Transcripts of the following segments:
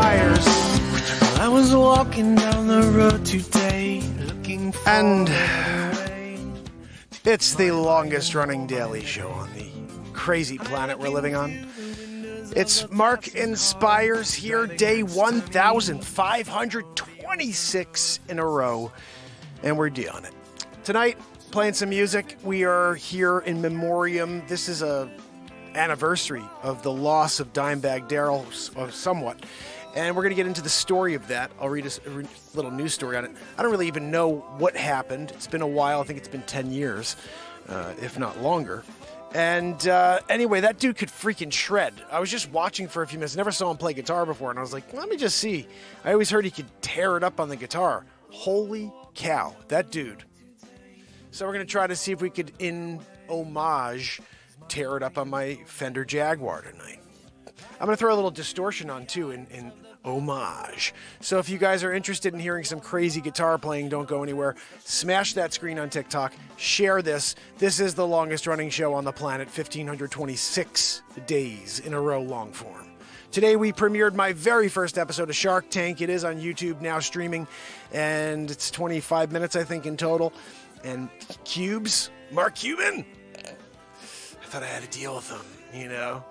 Pires. I was walking down the road today, looking for And it's the longest running daily show on the crazy planet we're living on. It's Mark Inspires here, day 1,526 in a row, and we're doing it. Tonight, playing some music. We are here in memoriam. This is a anniversary of the loss of Dimebag Darrell, somewhat. And we're going to get into the story of that. I'll read a little news story on it. I don't really even know what happened. It's been a while. I think it's been 10 years, if not longer. And anyway, that dude could freaking shred. I was just watching for a few minutes. Never saw him play guitar before, and I was like, let me just see. I always heard he could tear it up on the guitar. Holy cow, that dude. So we're going to try to see if we could, in homage, tear it up on my Fender Jaguar tonight. I'm going to throw a little distortion on, too, in homage. So if you guys are interested in hearing some crazy guitar playing, don't go anywhere. Smash that screen on TikTok. Share this. This is the longest running show on the planet, 1,526 days in a row long form. Today we premiered my very first episode of Shark Tank. It is on YouTube now streaming, and it's 25 minutes, I think, in total. And Cubes, Mark Cuban, I thought I had a deal with him, you know.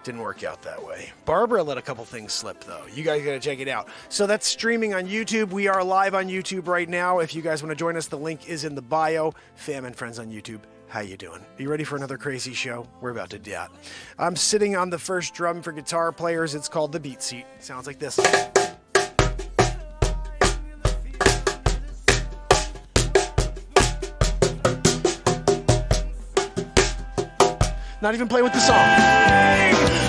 Didn't work out that way. Barbara let a couple things slip, though. You guys got to check it out. So that's streaming on YouTube. We are live on YouTube right now. If you guys want to join us, the link is in the bio. Fam and friends on YouTube, how you doing? Are you ready for another crazy show? We're about to do that. I'm sitting on the first drum for guitar players. It's called the BeatSeat. Sounds like this. Not even playing with the song.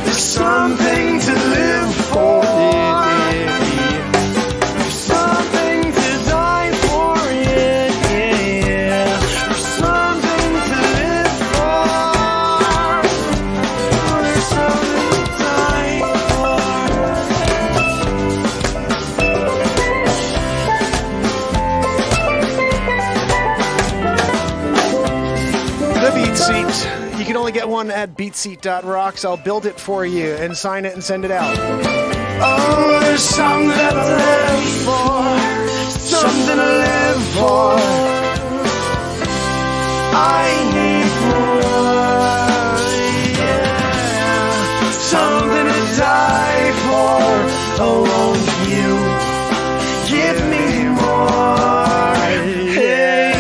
There's something to live for. There's something to die for. There's something to live for. There's something to die for. The BeatSeat. You can only get one at BeatSeat.rocks. I'll build it for you and sign it and send it out. Oh, there's something to live for. Something to live for. I need more. Yeah. Something to die for. Oh, won't you give me more? Hey.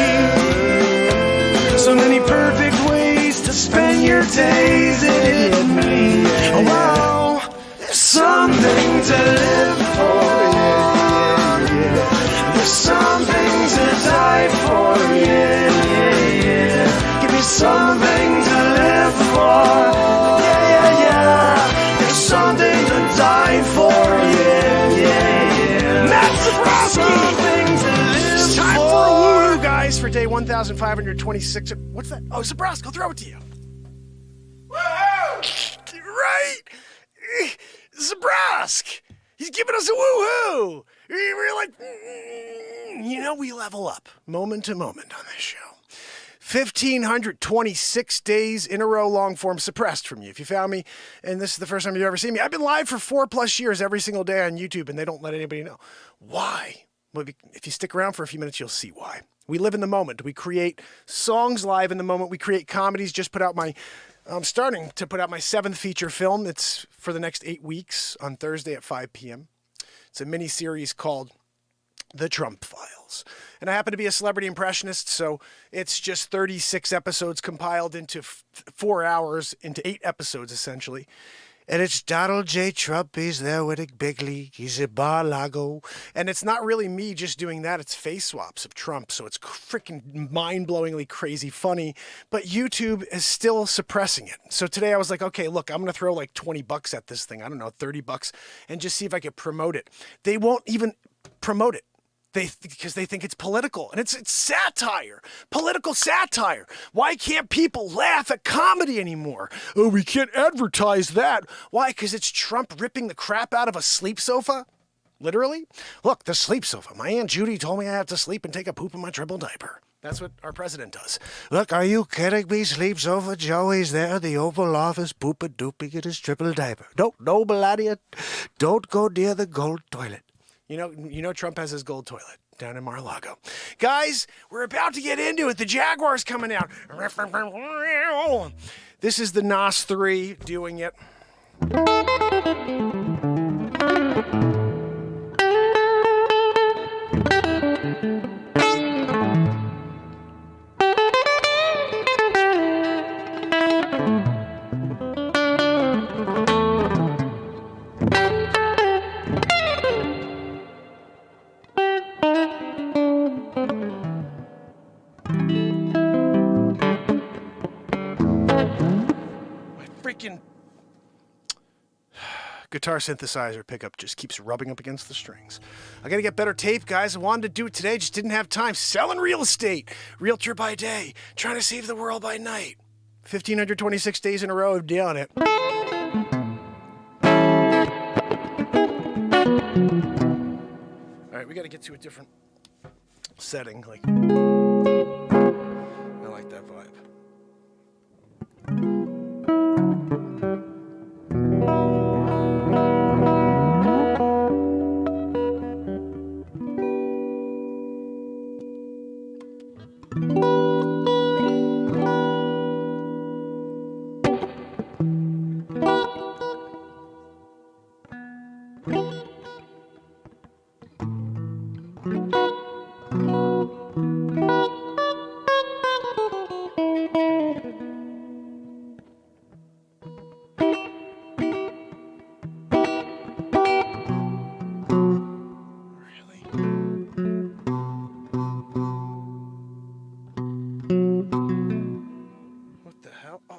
So many perfect ways to spend your days in me. Oh, wow. There's something to live for. There's something to die for. Give me something to live for. Yeah. There's something to die for. Matt Zabrowski. It's time for a woo, guys, for day 1,526. What's that? Oh, Zabrowski, I'll throw it to you. Right? Zabrowski. He's giving us a woo-hoo. We're like, you know, we level up moment to moment on this show. 1,526 days in a row, long form, suppressed from you. If you found me, and this is the first time you've ever seen me, I've been live for 4+ years every single day on YouTube, and they don't let anybody know. Why? Well, if you stick around for a few minutes, you'll see why. We live in the moment. We create songs live in the moment. We create comedies. I'm starting to put out my 7th feature film. It's for the next 8 weeks on Thursday at 5 p.m. It's a mini-series called The Trump Files. And I happen to be a celebrity impressionist, so it's just 36 episodes compiled into 4 hours, into 8 episodes, essentially. And it's Donald J. Trump. He's there with a big league. He's a Bar-Lago. And it's not really me just doing that. It's face swaps of Trump. So it's freaking mind-blowingly crazy funny. But YouTube is still suppressing it. So today I was like, okay, look, I'm going to throw like $20 at this thing. I don't know, $30, and just see if I could promote it. They won't even promote it. Because they think it's political, and it's satire, political satire. Why can't people laugh at comedy anymore? Oh, we can't advertise that. Why? Because it's Trump ripping the crap out of a sleep sofa? Literally? Look, the sleep sofa. My Aunt Judy told me I have to sleep and take a poop in my triple diaper. That's what our president does. Look, are you kidding me? Sleeps over Joey's there in the Oval Office, poop-a-dooping in his triple diaper. No, Melania, don't go near the gold toilet. You know, Trump has his gold toilet down in Mar-a-Lago. Guys, we're about to get into it. The Jaguars coming out. This is the Nas 3 doing it. Freaking guitar synthesizer pickup just keeps rubbing up against the strings. I gotta get better tape, guys. I wanted to do it today, just didn't have time. Selling real estate, realtor by day, trying to save the world by night. 1,526 days in a row of doing it. All right, we gotta get to a different setting. I like that vibe.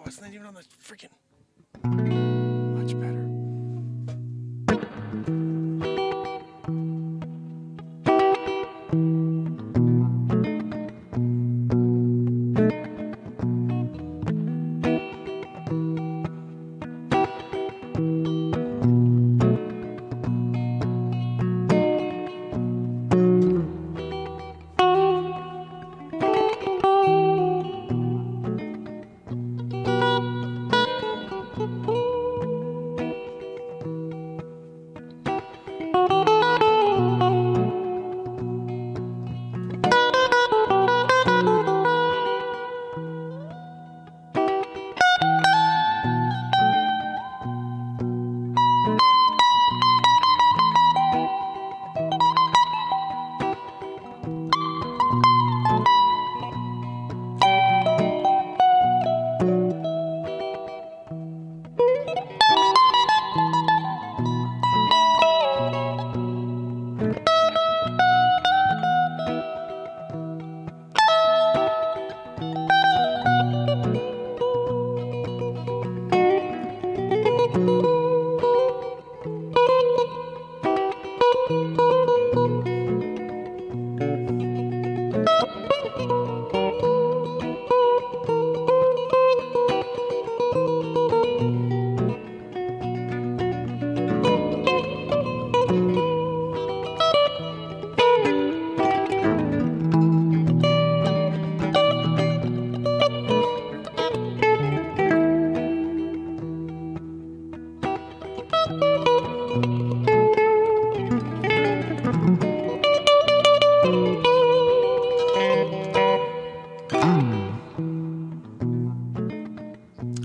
It's not even on the freaking. Much better.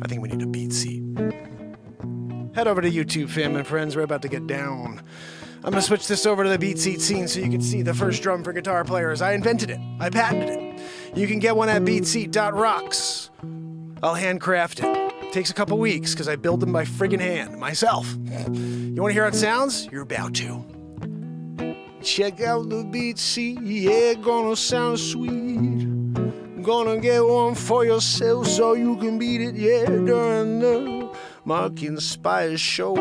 I think we need a BeatSeat. Head over to YouTube, fam and friends. We're about to get down. I'm going to switch this over to the BeatSeat scene so you can see the first drum for guitar players. I invented it. I patented it. You can get one at BeatSeat.rocks. I'll handcraft it. Takes a couple weeks because I build them by friggin' hand, myself. You want to hear how it sounds? You're about to. Check out the BeatSeat, yeah, gonna sound sweet. Gonna get one for yourself so you can beat it, yeah, during the Mark Inspires show.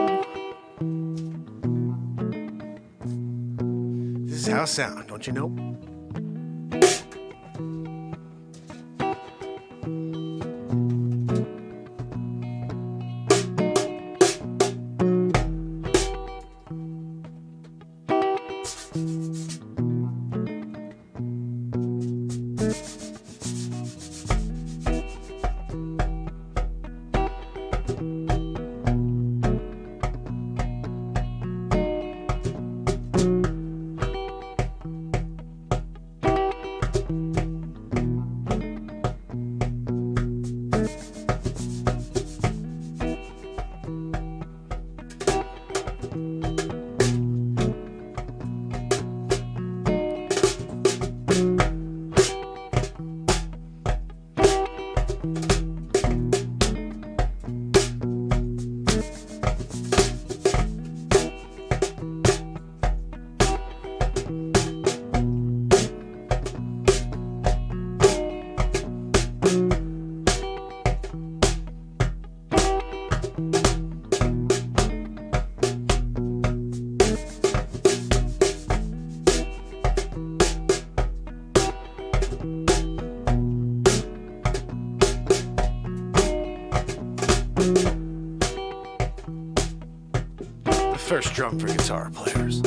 This is how it sounds, don't you know? The first drum for guitar players.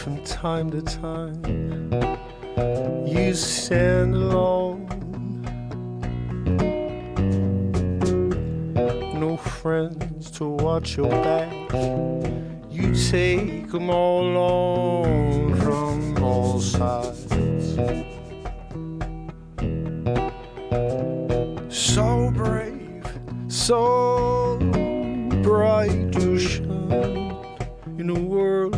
From time to time, you stand alone. No friends to watch your back. You take them all on from all sides. So brave, so bright you shine in a world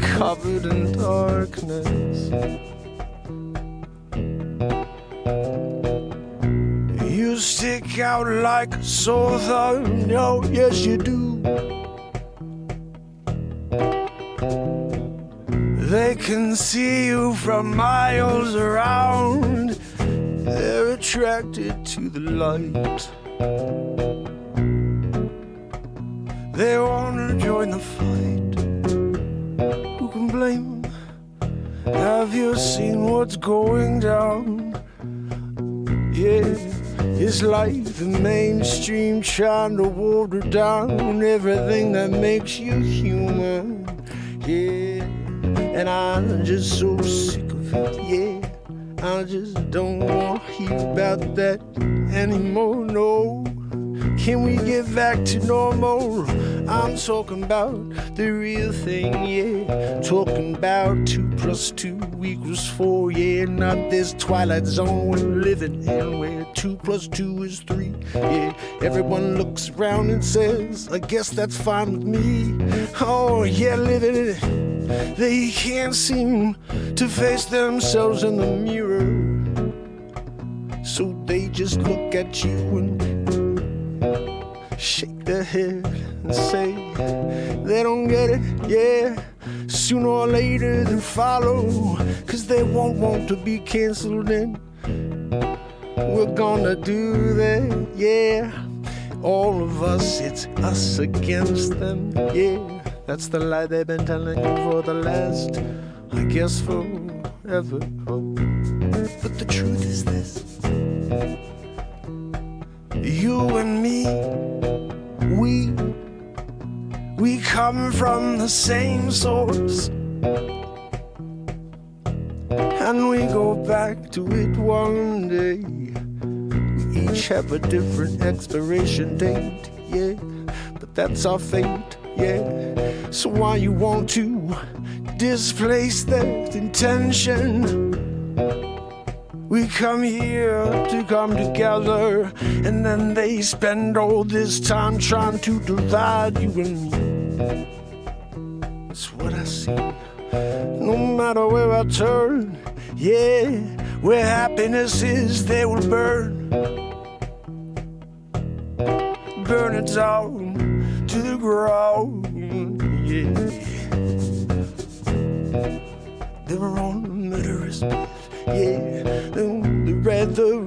covered in darkness. You stick out like a sore thumb, oh yes you do. They can see you from miles around. They're attracted to the light. They wanna join the fight. Who can blame them? Have you seen what's going down? Yeah, it's like the mainstream trying to water down everything that makes you human. Yeah, and I'm just so sick of it. Yeah, I just don't want to hear about that anymore. No. Can we get back to normal? I'm talking about the real thing, yeah. Talking about 2 + 2 = 4, yeah. Not this twilight zone we're living in where 2 + 2 is 3, yeah. Everyone looks around and says, I guess that's fine with me. Oh, yeah, living it. They can't seem to face themselves in the mirror. So they just look at you and shake their head and say they don't get it, yeah. Sooner or later they'll follow, 'cause they won't want to be canceled and we're gonna do that, yeah. All of us, it's us against them, yeah. That's the lie they've been telling you for the last, I guess, forever. But the truth is this: you and me, we come from the same source, and we go back to it one day. We each have a different expiration date, yeah, but that's our fate, yeah. So why you want to displace that intention? We come here to come together, and then they spend all this time trying to divide you and me. That's what I see. No matter where I turn, yeah, where happiness is, they will burn. Burn it down to the ground, yeah. They were on a murderous path. Yeah, the rather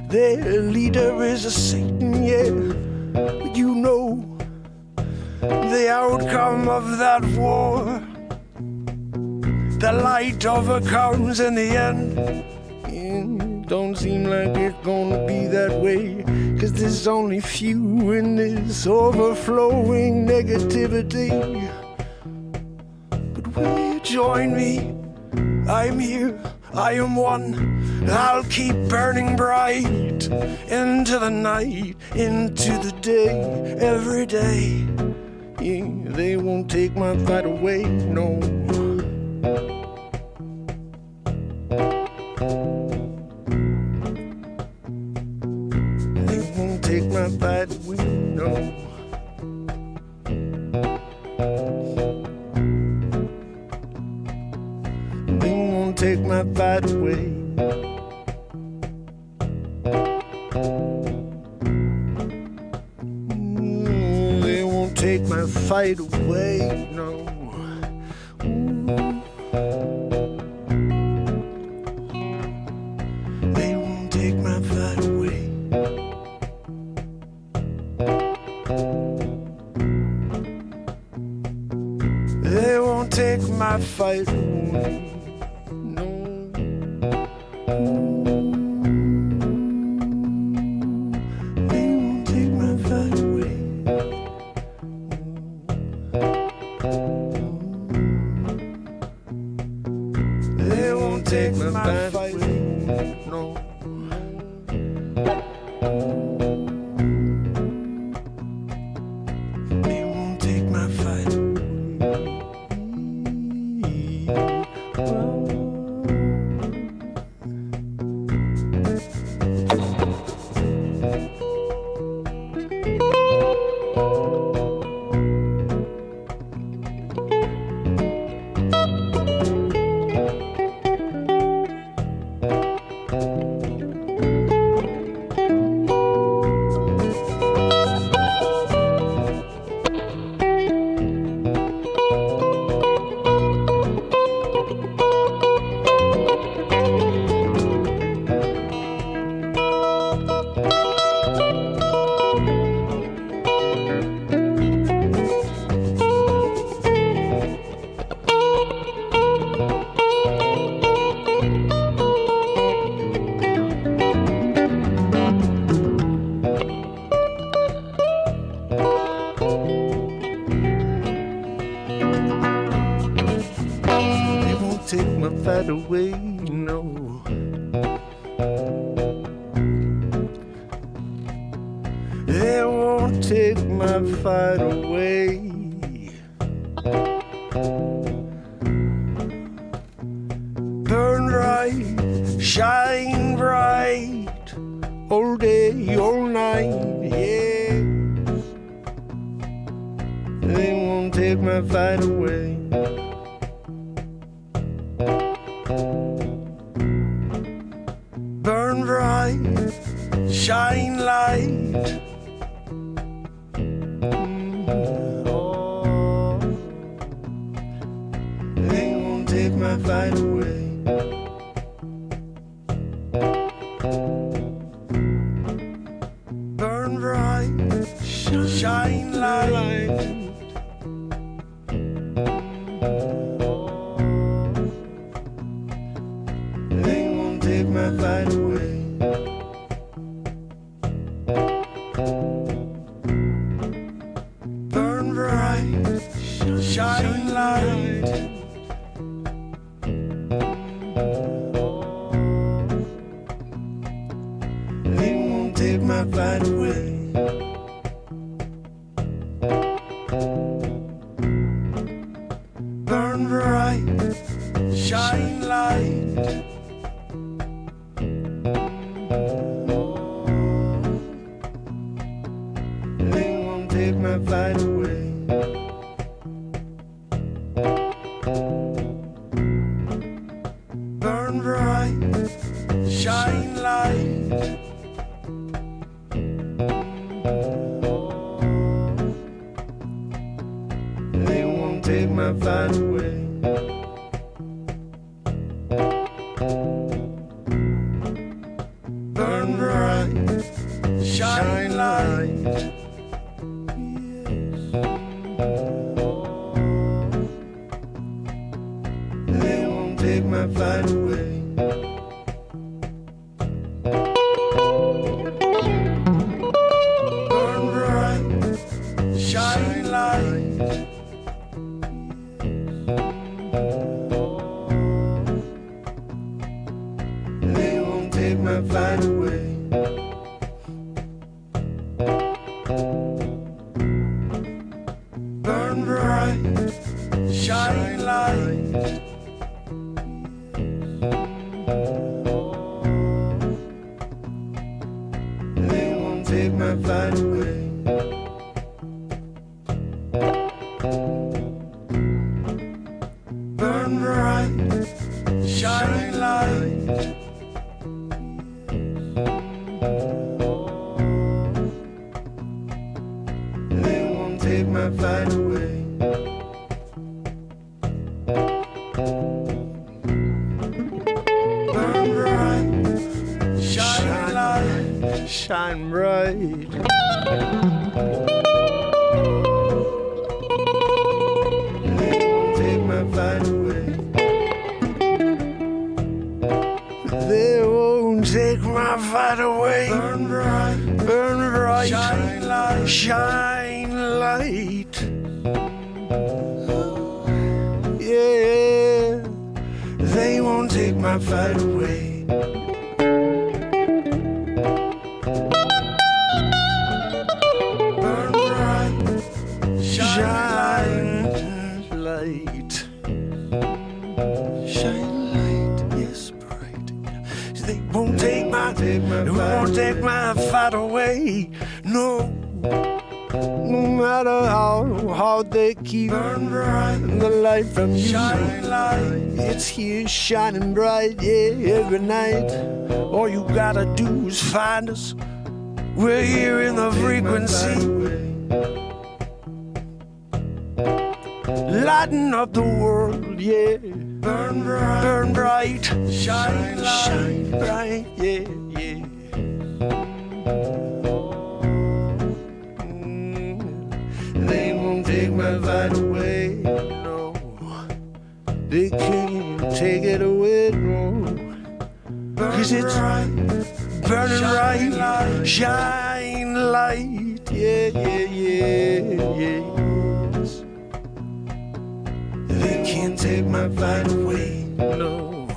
their leader is a Satan, yeah. But you know the outcome of that war. The light overcomes in the end. don't seem like it's gonna be that way, 'cause there's only few in this overflowing negativity. But will you join me? I'm here, I am one. I'll keep burning bright into the night, into the day, every day. Yeah, they won't take my fight away, no. They won't take my fight away, no. They won't take my fight away. They won't take my fight away, no. They won't take my fight away. They won't take my fight away. Take my fight away, no. They won't take my fight away. Take my fight away, no. They won't take my fight away. Burn bright, shine bright, all day, all night, yes. They won't take my fight away. Burn bright, shine light. Oh, they won't take my fight away. Burn bright, shine light. Take my fight away. Burn bright, shine light. They won't take my fight away. Burn bright, shine light. Take my fight away. Burn bright, shine light. They won't take my fight away. Burn bright, shine light. They won't take my fight away. take my fight away. Burn bright, shine light. They won't take my fight away. Burn bright, shine light, shine bright. Fight away. They won't take my fight away. Burn bright, shine light, shine light. Yeah, they won't take my fight away. Burn bright, shine light. Shine light, yes, bright. They won't take my fight away. No, no matter how hard they keep the light from you. Shine light, it's here shining bright, yeah, every night. All you gotta do is find us. We're here in the frequency. Lighten up the world, yeah. Burn bright, shine bright, yeah, yeah. They won't take my fight away, no. They can't take it away, no. 'Cause it's burning bright, shine light, yeah, yeah, yeah, yeah. They can't take my fight away, no.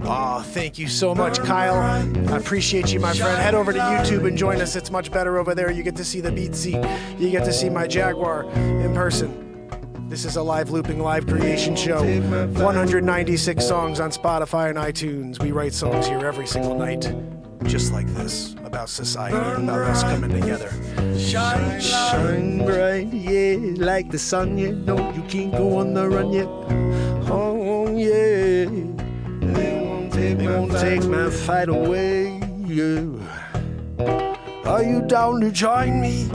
Aw, thank you so much, Kyle. I appreciate you, my friend. Head over to YouTube and join us. It's much better over there. You get to see the BeatSeat. You get to see my Jaguar in person. This is a live looping, live creation show. 196 songs on Spotify and iTunes. We write songs here every single night, just like this, about society, about us coming together. Shine bright, yeah, like the sun, yeah. No, you can't go on the run yet. Oh, yeah. They won't take my fight away, yeah. Are you down to join me?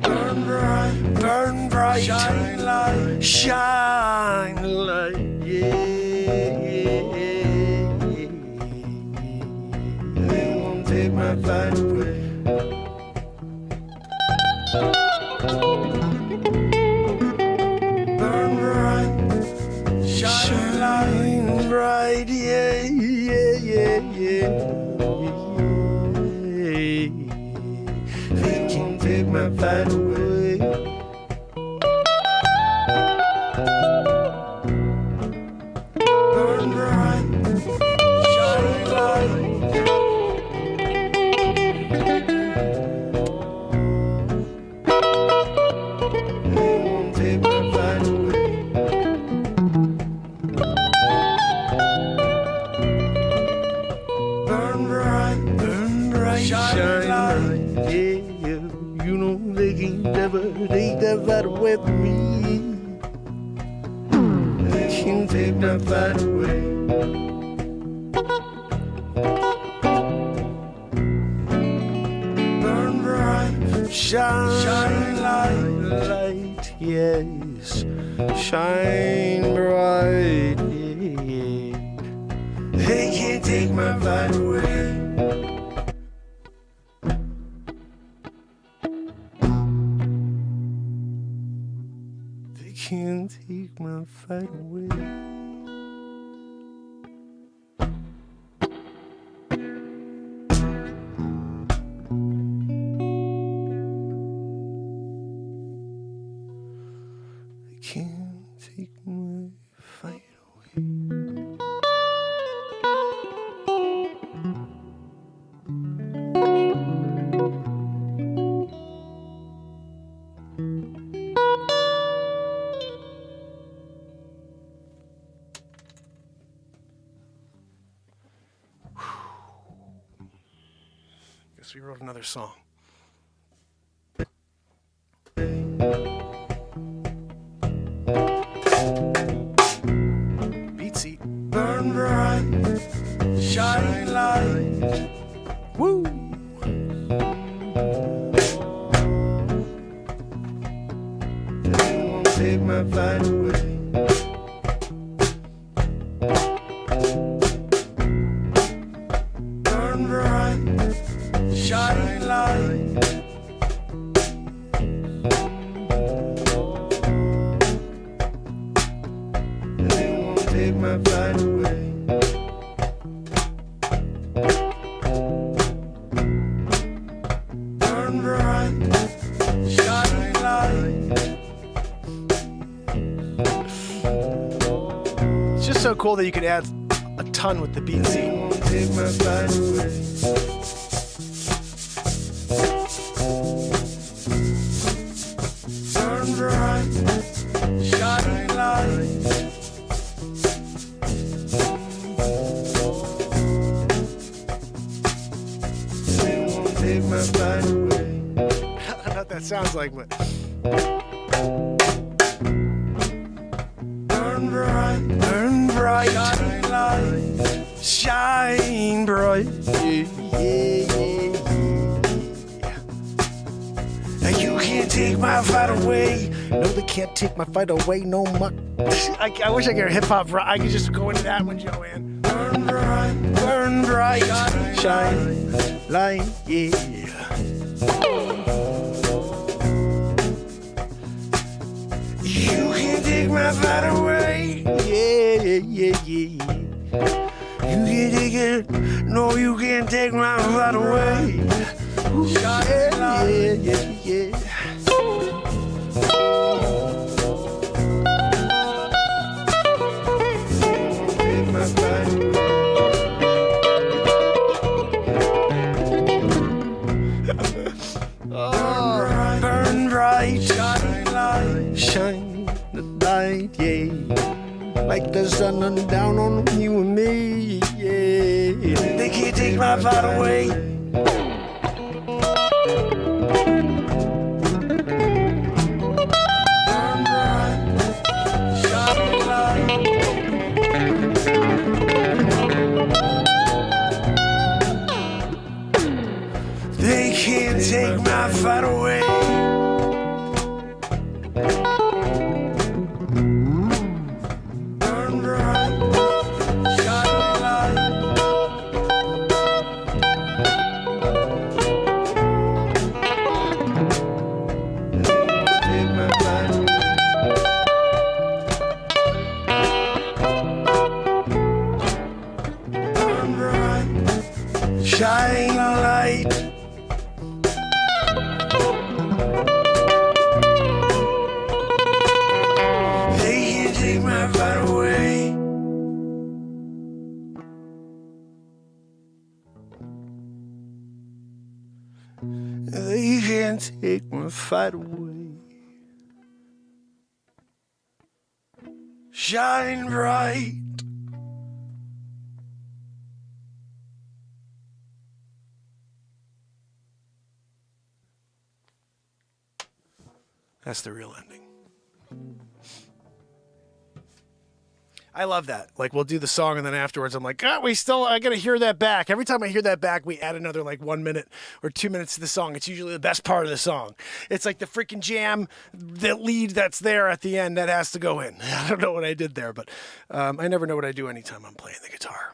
Burn bright, shine light, yeah, yeah, yeah. They won't take my fight away. Burn bright, shine bright, yeah, yeah, yeah, yeah. They can't take my fight away. Burn bright, shine light. They won't take my fight away. Burn bright, shine light. Yeah, you know they can't never take that fight away from me. They can't take that fight away. Burn bright, shine light, yes, shine bright, yeah. They can't take my fight away. They can't take my fight away. They can't take my fight away. Guess we wrote another song. BeatSeat. Burn bright, shine light. Woo! They won't take my fight away. Burn bright, shine light. They won't take my fight away. Burn bright, shine light. It's just so cool that you could add a ton with the BeatSeat. Won't take my fight away. Burn bright, shine light. They won't take my fight away. I don't know what that sounds like, but Burn bright, burn bright, shine light. shine bright. And you can't take my fight away. No, they can't take my fight away. No, I wish I could hip hop. I could just go into that one, Joanne. Burn bright, Burn bright, shine light, yeah. You can't take my fight away. Yeah. You can't take it. No, you can't take my fight away. Shine light. Yeah. Take my fight away. Oh, burn bright, Shine light. shine the light, yeah. Like the sun down on you and me, yeah. They can't take my fight away. Burn bright, shine light. They can't take my fight away. Burn bright, shine light. Take my fight away. Burn bright, shine light. They can't take my fight away. They can't take my fight away. Shine bright. That's the real ending. I love that. Like, we'll do the song, and then afterwards, I'm like, God, I gotta hear that back. Every time I hear that back, we add another like 1 minute or 2 minutes to the song. It's usually the best part of the song. It's like the freaking jam, the lead that's there at the end that has to go in. I don't know what I did there, but I never know what I do anytime I'm playing the guitar.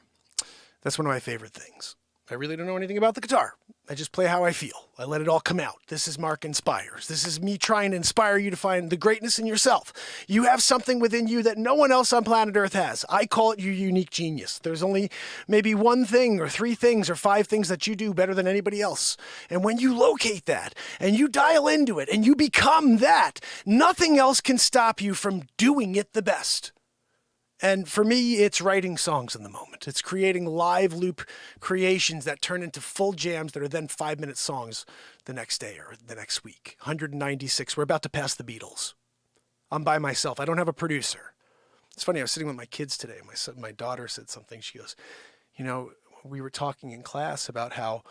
That's one of my favorite things. I really don't know anything about the guitar. I just play how I feel. I let it all come out. This is Mark Inspires. This is me trying to inspire you to find the greatness in yourself. You have something within you that no one else on planet Earth has. I call it your unique genius. There's only maybe one thing or three things or five things that you do better than anybody else. And when you locate that and you dial into it and you become that, nothing else can stop you from doing it the best. And for me, it's writing songs in the moment. It's creating live loop creations that turn into full jams that are then 5-minute songs the next day or the next week. 196. We're about to pass the Beatles. I'm by myself. I don't have a producer. It's funny. I was sitting with my kids today. My daughter said something. She goes, we were talking in class about how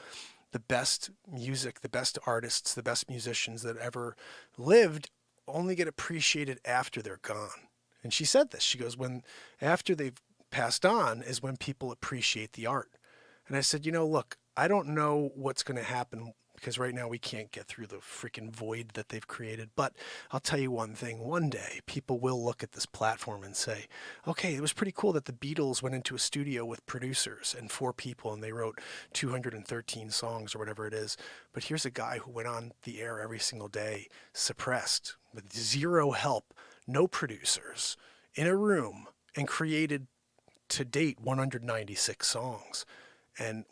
the best music, the best artists, the best musicians that ever lived only get appreciated after they're gone. And she said this. She goes, when after they've passed on is when people appreciate the art. And I said, look, I don't know what's going to happen because right now we can't get through the freaking void that they've created. But I'll tell you one thing. One day people will look at this platform and say, okay, it was pretty cool that the Beatles went into a studio with producers and 4 people and they wrote 213 songs or whatever it is. But here's a guy who went on the air every single day, suppressed, with zero help, no producers, in a room, and created to date 196 songs. And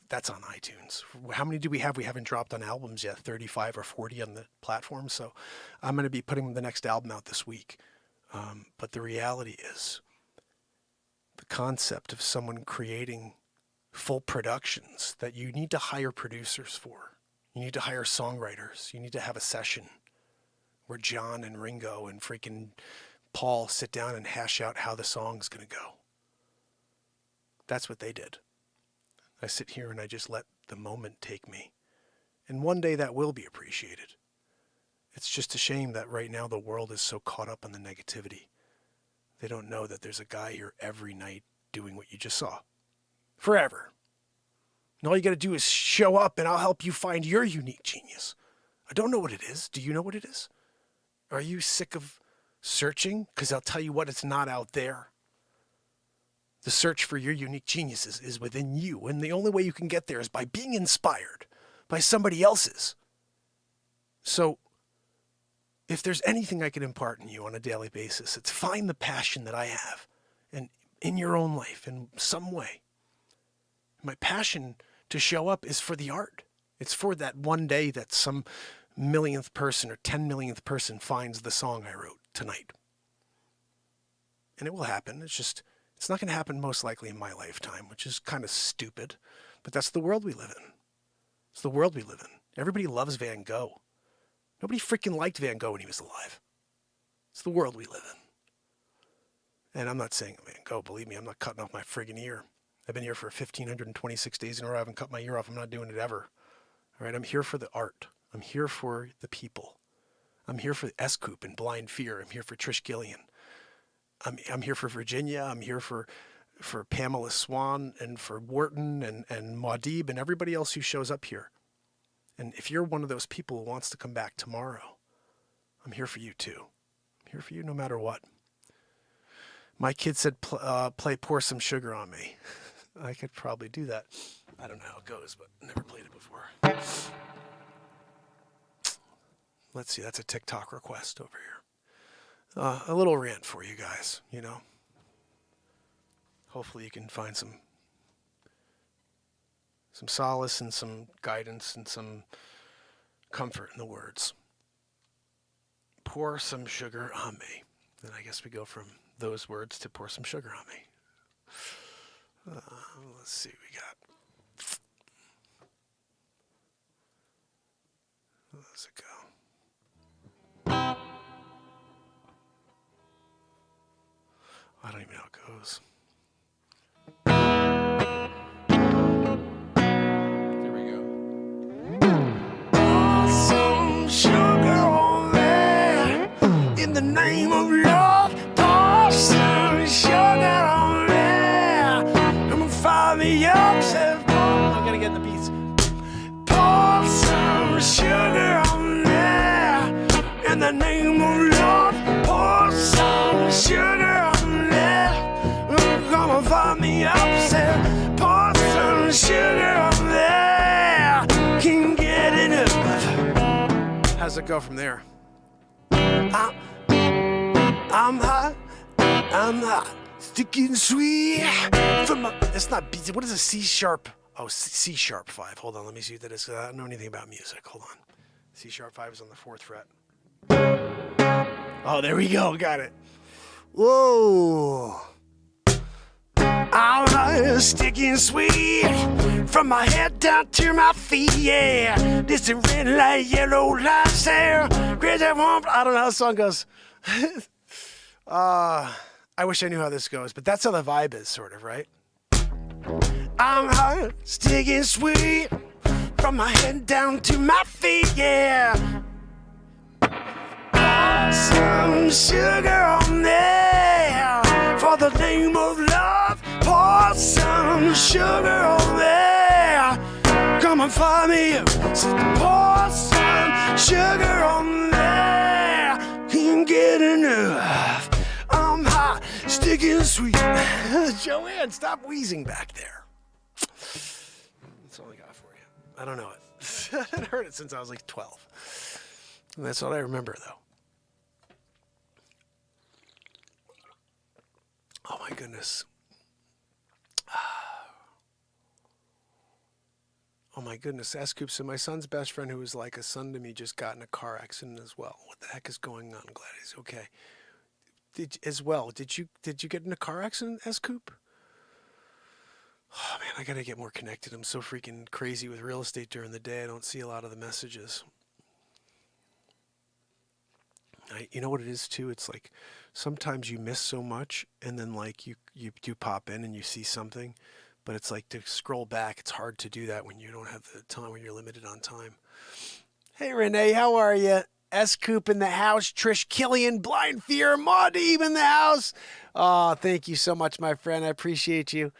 that's on iTunes. How many do we have? We haven't dropped on albums yet, 35 or 40 on the platform. So I'm going to be putting the next album out this week. But the reality is the concept of someone creating full productions that you need to hire producers for. You need to hire songwriters. You need to have a session where John and Ringo and freaking Paul sit down and hash out how the song's going to go. That's what they did. I sit here and I just let the moment take me. And one day that will be appreciated. It's just a shame that right now the world is so caught up in the negativity. They don't know that there's a guy here every night doing what you just saw. Forever. And all you got to do is show up and I'll help you find your unique genius. I don't know what it is. Do you know what it is? Are you sick of searching? Because I'll tell you what, it's not out there. The search for your unique geniuses is within you, and the only way you can get there is by being inspired by somebody else's. So, if there's anything I can impart in you on a daily basis, it's find the passion that I have, and in your own life, in some way. My passion to show up is for the art. It's for that one day that some millionth person or 10 millionth person finds the song I wrote tonight. And it will happen. It's not going to happen most likely in my lifetime, which is kind of stupid, but that's the world we live in. It's the world we live in. Everybody loves Van Gogh. Nobody freaking liked Van Gogh when he was alive. It's the world we live in. And I'm not saying Van Gogh, believe me, I'm not cutting off my friggin' ear. I've been here for 1,526 days in a row. I haven't cut my ear off. I'm not doing it ever. All right, I'm here for the art. I'm here for the people. I'm here for S-Coop and Blind Fear. I'm here for Trish Gillian. I'm here for Virginia. I'm here for Pamela Swan and for Wharton and Maudib and everybody else who shows up here. And if you're one of those people who wants to come back tomorrow, I'm here for you too. I'm here for you no matter what. My kid said, play Pour Some Sugar on Me. I could probably do that. I don't know how it goes, but never played it before. Let's see, that's a TikTok request over here. A little rant for you guys, Hopefully you can find some solace and some guidance and some comfort in the words. Pour some sugar on me. And I guess we go from those words to pour some sugar on me. Let's see what we got. Where does it go? I don't even know how it goes. There we go. Pour some sugar on me in the name of love. Pour some sugar on me. I'm gonna fire me up. I gotta get in the beats. Pour some sugar on me in the name of love. Pour some sugar. Gonna find me upset. Pour some sugar on there. Can't get enough. How's it go from there? I'm hot, sticky and sweet. It's not B. What is a C sharp? Oh, C sharp 5. Hold on, let me see what that is. I don't know anything about music. Hold on. C sharp 5 is on the 4th fret. Oh, there we go. Got it. Whoa. I'm hot, sticky and sweet, from my head down to my feet, yeah. This is red light, yellow light, there. Crazy warmth. I don't know how the song goes. I wish I knew how this goes, but that's how the vibe is, sort of, right? I'm hot, sticky and sweet, from my head down to my feet, yeah. Pour some sugar on there for the name of love. Pour some sugar on there. Come and find me. Pour some sugar on there. Can't get enough. I'm hot, sticky and sweet. Joanne, stop wheezing back there. That's all I got for you. I don't know it. I haven't heard it since I was like 12. And that's all I remember, though. Oh, my goodness. Oh, my goodness. S-Coop, so my son's best friend, who was like a son to me, just got in a car accident as well. What the heck is going on? I'm glad he's okay. Did you get in a car accident, S-Coop? Oh, man, I got to get more connected. I'm so freaking crazy with real estate during the day. I don't see a lot of the messages. You know what it is, too? It's like sometimes you miss so much, and then, like, you do pop in and you see something, but it's like to scroll back, it's hard to do that when you don't have the time, when you're limited on time. Hey, Renee, how are you? S-Coop in the house, Trish Killian, Blind Fear, Maudie in the house. Oh, thank you so much, my friend. I appreciate you.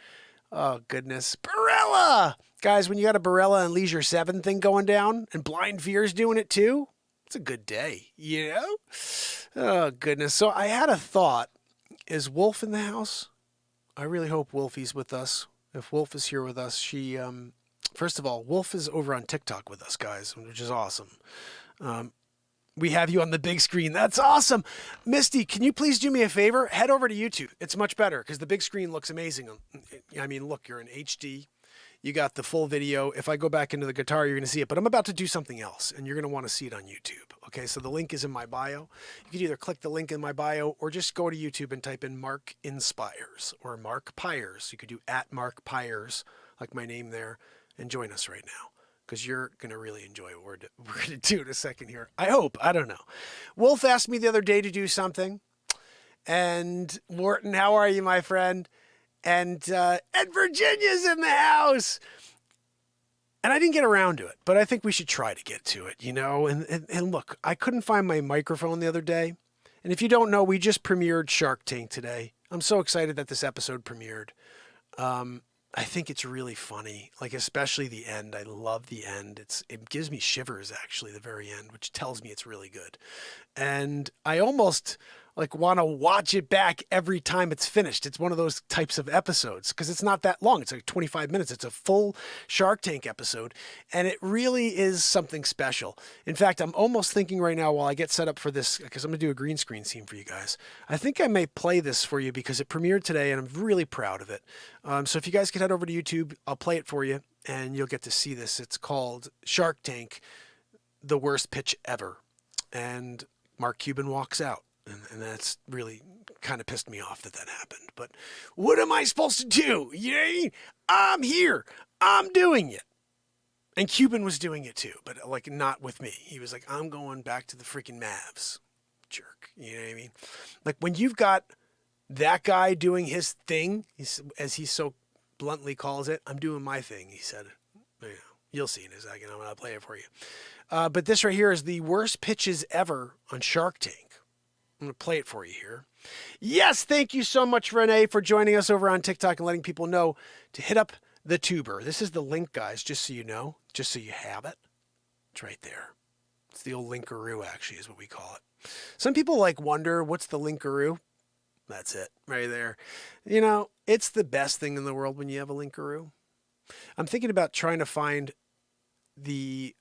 Oh, goodness. Barella! Guys, when you got a Barella and Leisure 7 thing going down, and Blind Fear's doing it too, it's a good day, you know? Oh, goodness. So I had a thought. Is Wolf in the house? I really hope Wolfie's with us. If Wolf is here with us, she, first of all, Wolf is over on TikTok with us, guys, which is awesome. We have you on the big screen. That's awesome. Misty, can you please do me a favor? Head over to YouTube. It's much better because the big screen looks amazing. I mean, look, you're in HD. You got the full video. If I go back into the guitar, you're going to see it. But I'm about to do something else, and you're going to want to see it on YouTube. Okay, so the link is in my bio. You can either click the link in my bio or just go to YouTube and type in Mark Inspires or Mark Pires. You could do @Mark like my name there, and join us right now, because you're going to really enjoy what we're going to do in a second here. I hope. I don't know. Wolf asked me the other day to do something. And Morton, how are you, my friend? And Virginia's in the house. And I didn't get around to it, but I think we should try to get to it, you know? And look, I couldn't find my microphone the other day. And if you don't know, we just premiered Shark Tank today. I'm so excited that this episode premiered. I think it's really funny, like especially the end. I love the end. It gives me shivers, actually, the very end, which tells me it's really good. And I almost like want to watch it back every time it's finished. It's one of those types of episodes because it's not that long. It's like 25 minutes. It's a full Shark Tank episode, and it really is something special. In fact, I'm almost thinking right now while I get set up for this, because I'm going to do a green screen scene for you guys. I think I may play this for you because it premiered today, and I'm really proud of it. So if you guys could head over to YouTube, I'll play it for you, and you'll get to see this. It's called Shark Tank, The Worst Pitch Ever. And Mark Cuban walks out. And that's really kind of pissed me off that happened. But what am I supposed to do? You know what I mean? I'm here. I'm doing it. And Cuban was doing it too, but like not with me. He was like, I'm going back to the freaking Mavs. Jerk. You know what I mean? Like when you've got that guy doing his thing, as he so bluntly calls it, I'm doing my thing, he said. You'll see in a second. I'm going to play it for you. But this right here is the worst pitches ever on Shark Tank. I'm going to play it for you here. Yes, thank you so much, Renee, for joining us over on TikTok and letting people know to hit up the tuber. This is the link, guys, just so you know, just so you have it. It's right there. It's the old linkaroo, actually, is what we call it. Some people like wonder, what's the linkaroo? That's it, right there. You know, it's the best thing in the world when you have a linkaroo. I'm thinking about trying to find the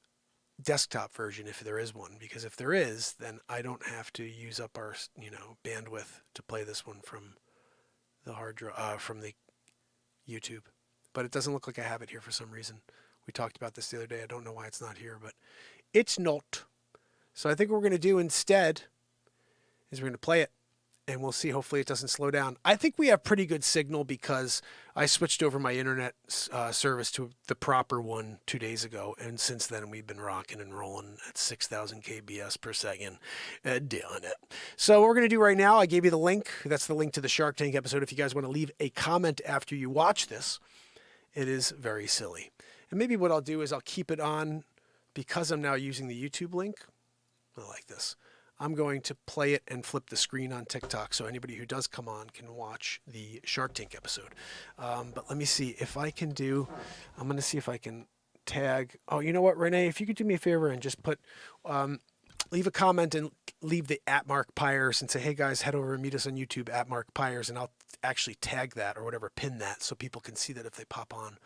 desktop version if there is one, because if there is, then I don't have to use up our bandwidth to play this one from the hard drive from the YouTube. But it doesn't look like I have it here for some reason. We talked about this the other day. I don't know why it's not here, but it's not. So I think what we're going to do instead is we're going to play it, and we'll see. Hopefully it doesn't slow down. I think we have pretty good signal because I switched over my internet service to the proper one 2 days ago. And since then, we've been rocking and rolling at 6,000 kbs per second doing it. So what we're going to do right now, I gave you the link. That's the link to the Shark Tank episode. If you guys want to leave a comment after you watch this, it is very silly. And maybe what I'll do is I'll keep it on because I'm now using the YouTube link. I like this. I'm going to play it and flip the screen on TikTok so anybody who does come on can watch the Shark Tank episode. But let me see if I can do, I'm going to see if I can tag. Oh, you know what, Renee, if you could do me a favor and just put, leave a comment and leave the @MarkPires and say, hey guys, head over and meet us on YouTube @MarkPires, and I'll actually tag that or whatever, pin that so people can see that if they pop on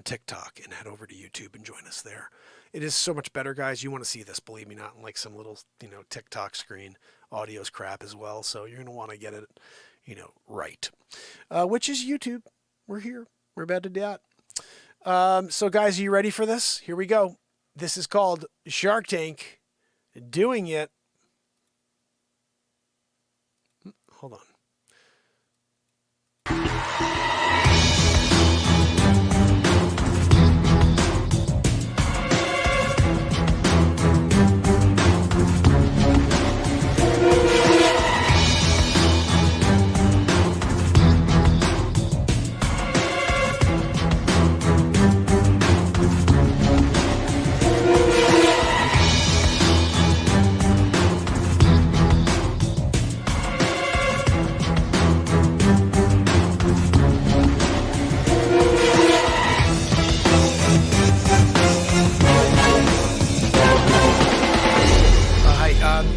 TikTok and head over to YouTube and join us there. It is so much better, guys. You want to see this, believe me, not in like some little, TikTok screen. Audio's crap as well, so you're going to want to get it, right. Which is YouTube. We're here. We're about to do that. So guys, are you ready for this? Here we go. This is called Shark Tank Doing It. Hold on.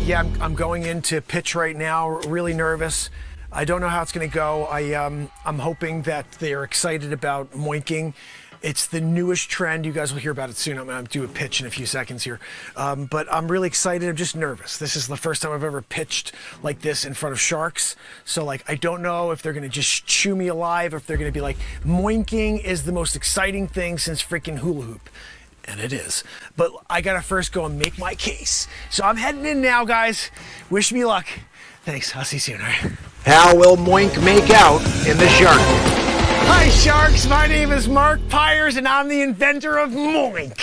Yeah, I'm going into pitch right now, really nervous. I don't know how it's going to go. I'm hoping that they're excited about moinking. It's the newest trend. You guys will hear about it soon. I'm going to do a pitch in a few seconds here. But I'm really excited. I'm just nervous. This is the first time I've ever pitched like this in front of sharks. So I don't know if they're going to just chew me alive or if they're going to be like, moinking is the most exciting thing since freaking hula hoop. And it is. But I gotta first go and make my case. So I'm heading in now, guys. Wish me luck. Thanks. I'll see you soon, all right? How will Moink make out in the Shark Tank? Hi, sharks. My name is Mark Pires, and I'm the inventor of Moink.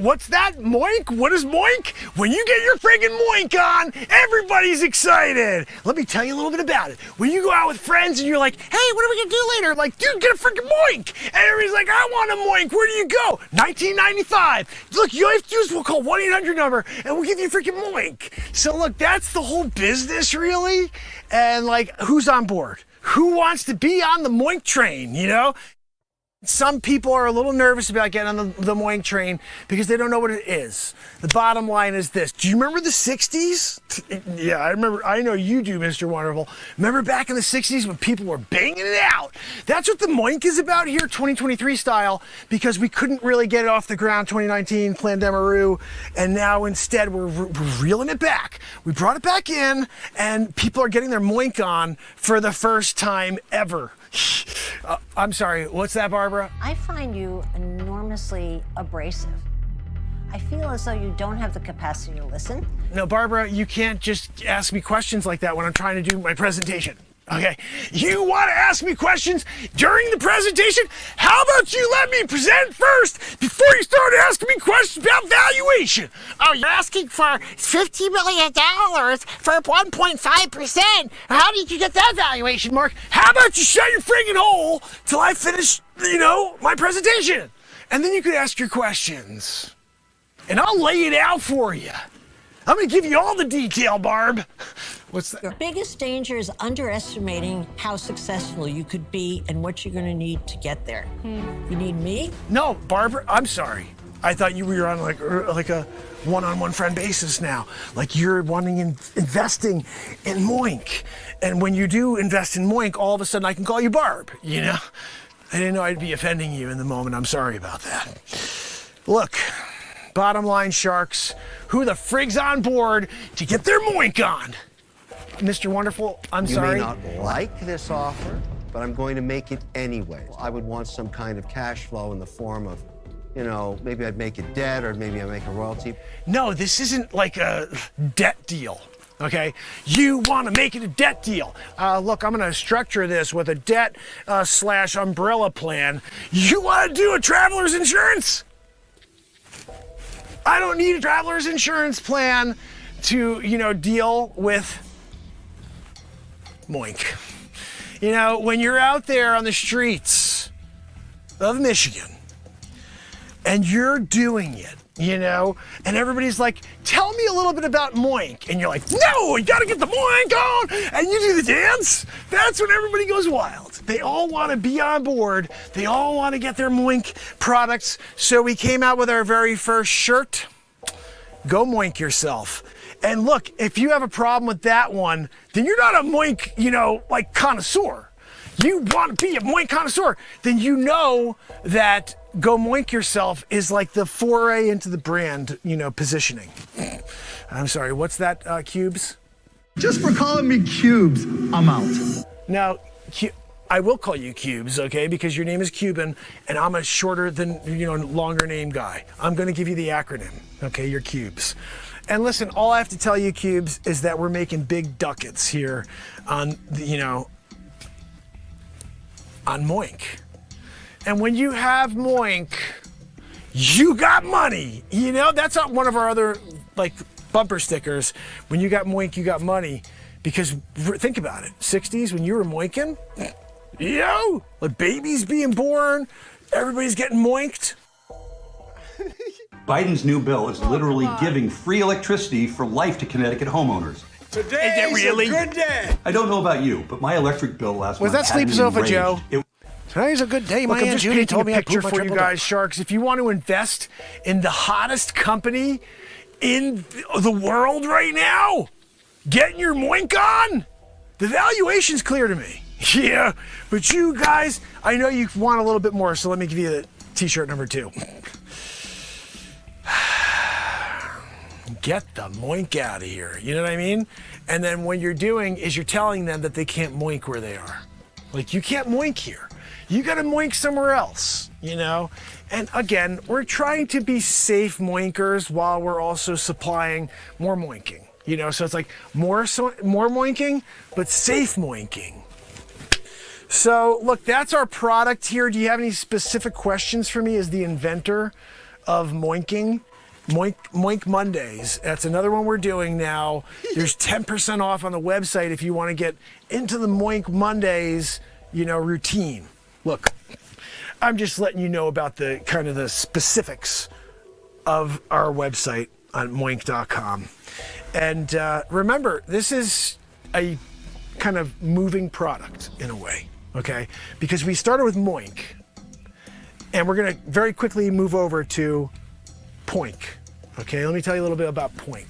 What's that? Moink? What is Moink? When you get your friggin' Moink on, everybody's excited. Let me tell you a little bit about it. When you go out with friends and you're like, hey, what are we gonna do later? I'm like, dude, get a freaking Moink. And everybody's like, I want a Moink. Where do you go? 1995. Look, you have to use, we'll call 1-800 number, and we'll give you a freaking Moink. So look, that's the whole business, really. And who's on board? Who wants to be on the Moink train, Some people are a little nervous about getting on the Moink train because they don't know what it is. The bottom line is this. Do you remember the 60s? Yeah, I remember. I know you do, Mr. Wonderful. Remember back in the 60s when people were banging it out? That's what the Moink is about here, 2023 style, because we couldn't really get it off the ground 2019, Plandemaroo, and now instead we're reeling it back. We brought it back in, and people are getting their Moink on for the first time ever. I'm sorry, what's that, Barbara? I find you enormously abrasive. I feel as though you don't have the capacity to listen. No, Barbara, you can't just ask me questions like that when I'm trying to do my presentation. Okay, you want to ask me questions during the presentation? How about you let me present first before you start asking me questions about valuation? Oh, you're asking for $50 million for 1.5%. How did you get that valuation, Mark? How about you shut your friggin' hole till I finish, my presentation? And then you could ask your questions. And I'll lay it out for you. I'm gonna give you all the detail, Barb. What's that? Your biggest danger is underestimating how successful you could be and what you're going to need to get there. You need me? No, Barbara, I'm sorry. I thought you were on like a one-on-one friend basis now. Like you're wanting investing in Moink. And when you do invest in Moink, all of a sudden I can call you Barb, I didn't know I'd be offending you in the moment. I'm sorry about that. Look, bottom line, sharks, who the frig's on board to get their Moink on? Mr. Wonderful, I'm sorry. You may not like this offer, but I'm going to make it anyway. I would want some kind of cash flow in the form of, maybe I'd make it debt or maybe I'd make a royalty. No, this isn't like a debt deal, okay? You want to make it a debt deal. Look, I'm going to structure this with a debt / umbrella plan. You want to do a traveler's insurance? I don't need a traveler's insurance plan to, deal with Moink. When you're out there on the streets of Michigan and you're doing it, you know, and everybody's like, tell me a little bit about Moink. And you're like, no, you gotta get the Moink on, and you do the dance. That's when everybody goes wild. They all wanna be on board. They all wanna get their Moink products. So we came out with our very first shirt. Go Moink yourself. And look, if you have a problem with that one, then you're not a Moink, you know, like connoisseur. You want to be a Moink connoisseur, then you know that Go Moink Yourself is like the foray into the brand, you know, positioning. I'm sorry, what's that, Cubes? Just for calling me Cubes, I'm out. Now, I will call you Cubes, okay, because your name is Cuban, and I'm a shorter than, you know, longer name guy. I'm going to give you the acronym, okay, you're Cubes. And listen, all I have to tell you, Cubes, is that we're making big ducats here on, you know, on Moink. And when you have Moink, you got money. You know, that's not one of our other like bumper stickers. When you got Moink, you got money. Because think about it, 60s when you were moinking, you know, like babies being born, everybody's getting moinked. Biden's new bill is literally giving free electricity for life to Connecticut homeowners. Today is really a good day. I don't know about you, but my electric bill last Was month that Sleep had me Sofa enraged. Joe? Today's a good day. Look, My I'm Aunt just Judy painting told me a I picture pooped my for you triple guys, Sharks. If you want to invest in the hottest company in the world right now, getting your Moink on, the valuation's clear to me. Yeah, but you guys, I know you want a little bit more, so let me give you the t-shirt number 2. Get the Moink out of here, you know what I mean? And then what you're doing is you're telling them that they can't Moink where they are. Like, you can't Moink here. You gotta Moink somewhere else, you know? And again, we're trying to be safe Moinkers while we're also supplying more Moinking. You know, so it's like more Moinking, but safe Moinking. So look, that's our product here. Do you have any specific questions for me as the inventor of Moinking? Moink Mondays. That's another one we're doing now. There's 10% off on the website if you want to get into the Moink Mondays, you know, routine. Look, I'm just letting you know about the kind of the specifics of our website on moink.com. And remember, this is a kind of moving product in a way, okay? Because we started with Moink, and we're gonna very quickly move over to Poink. Okay, let me tell you a little bit about Poink.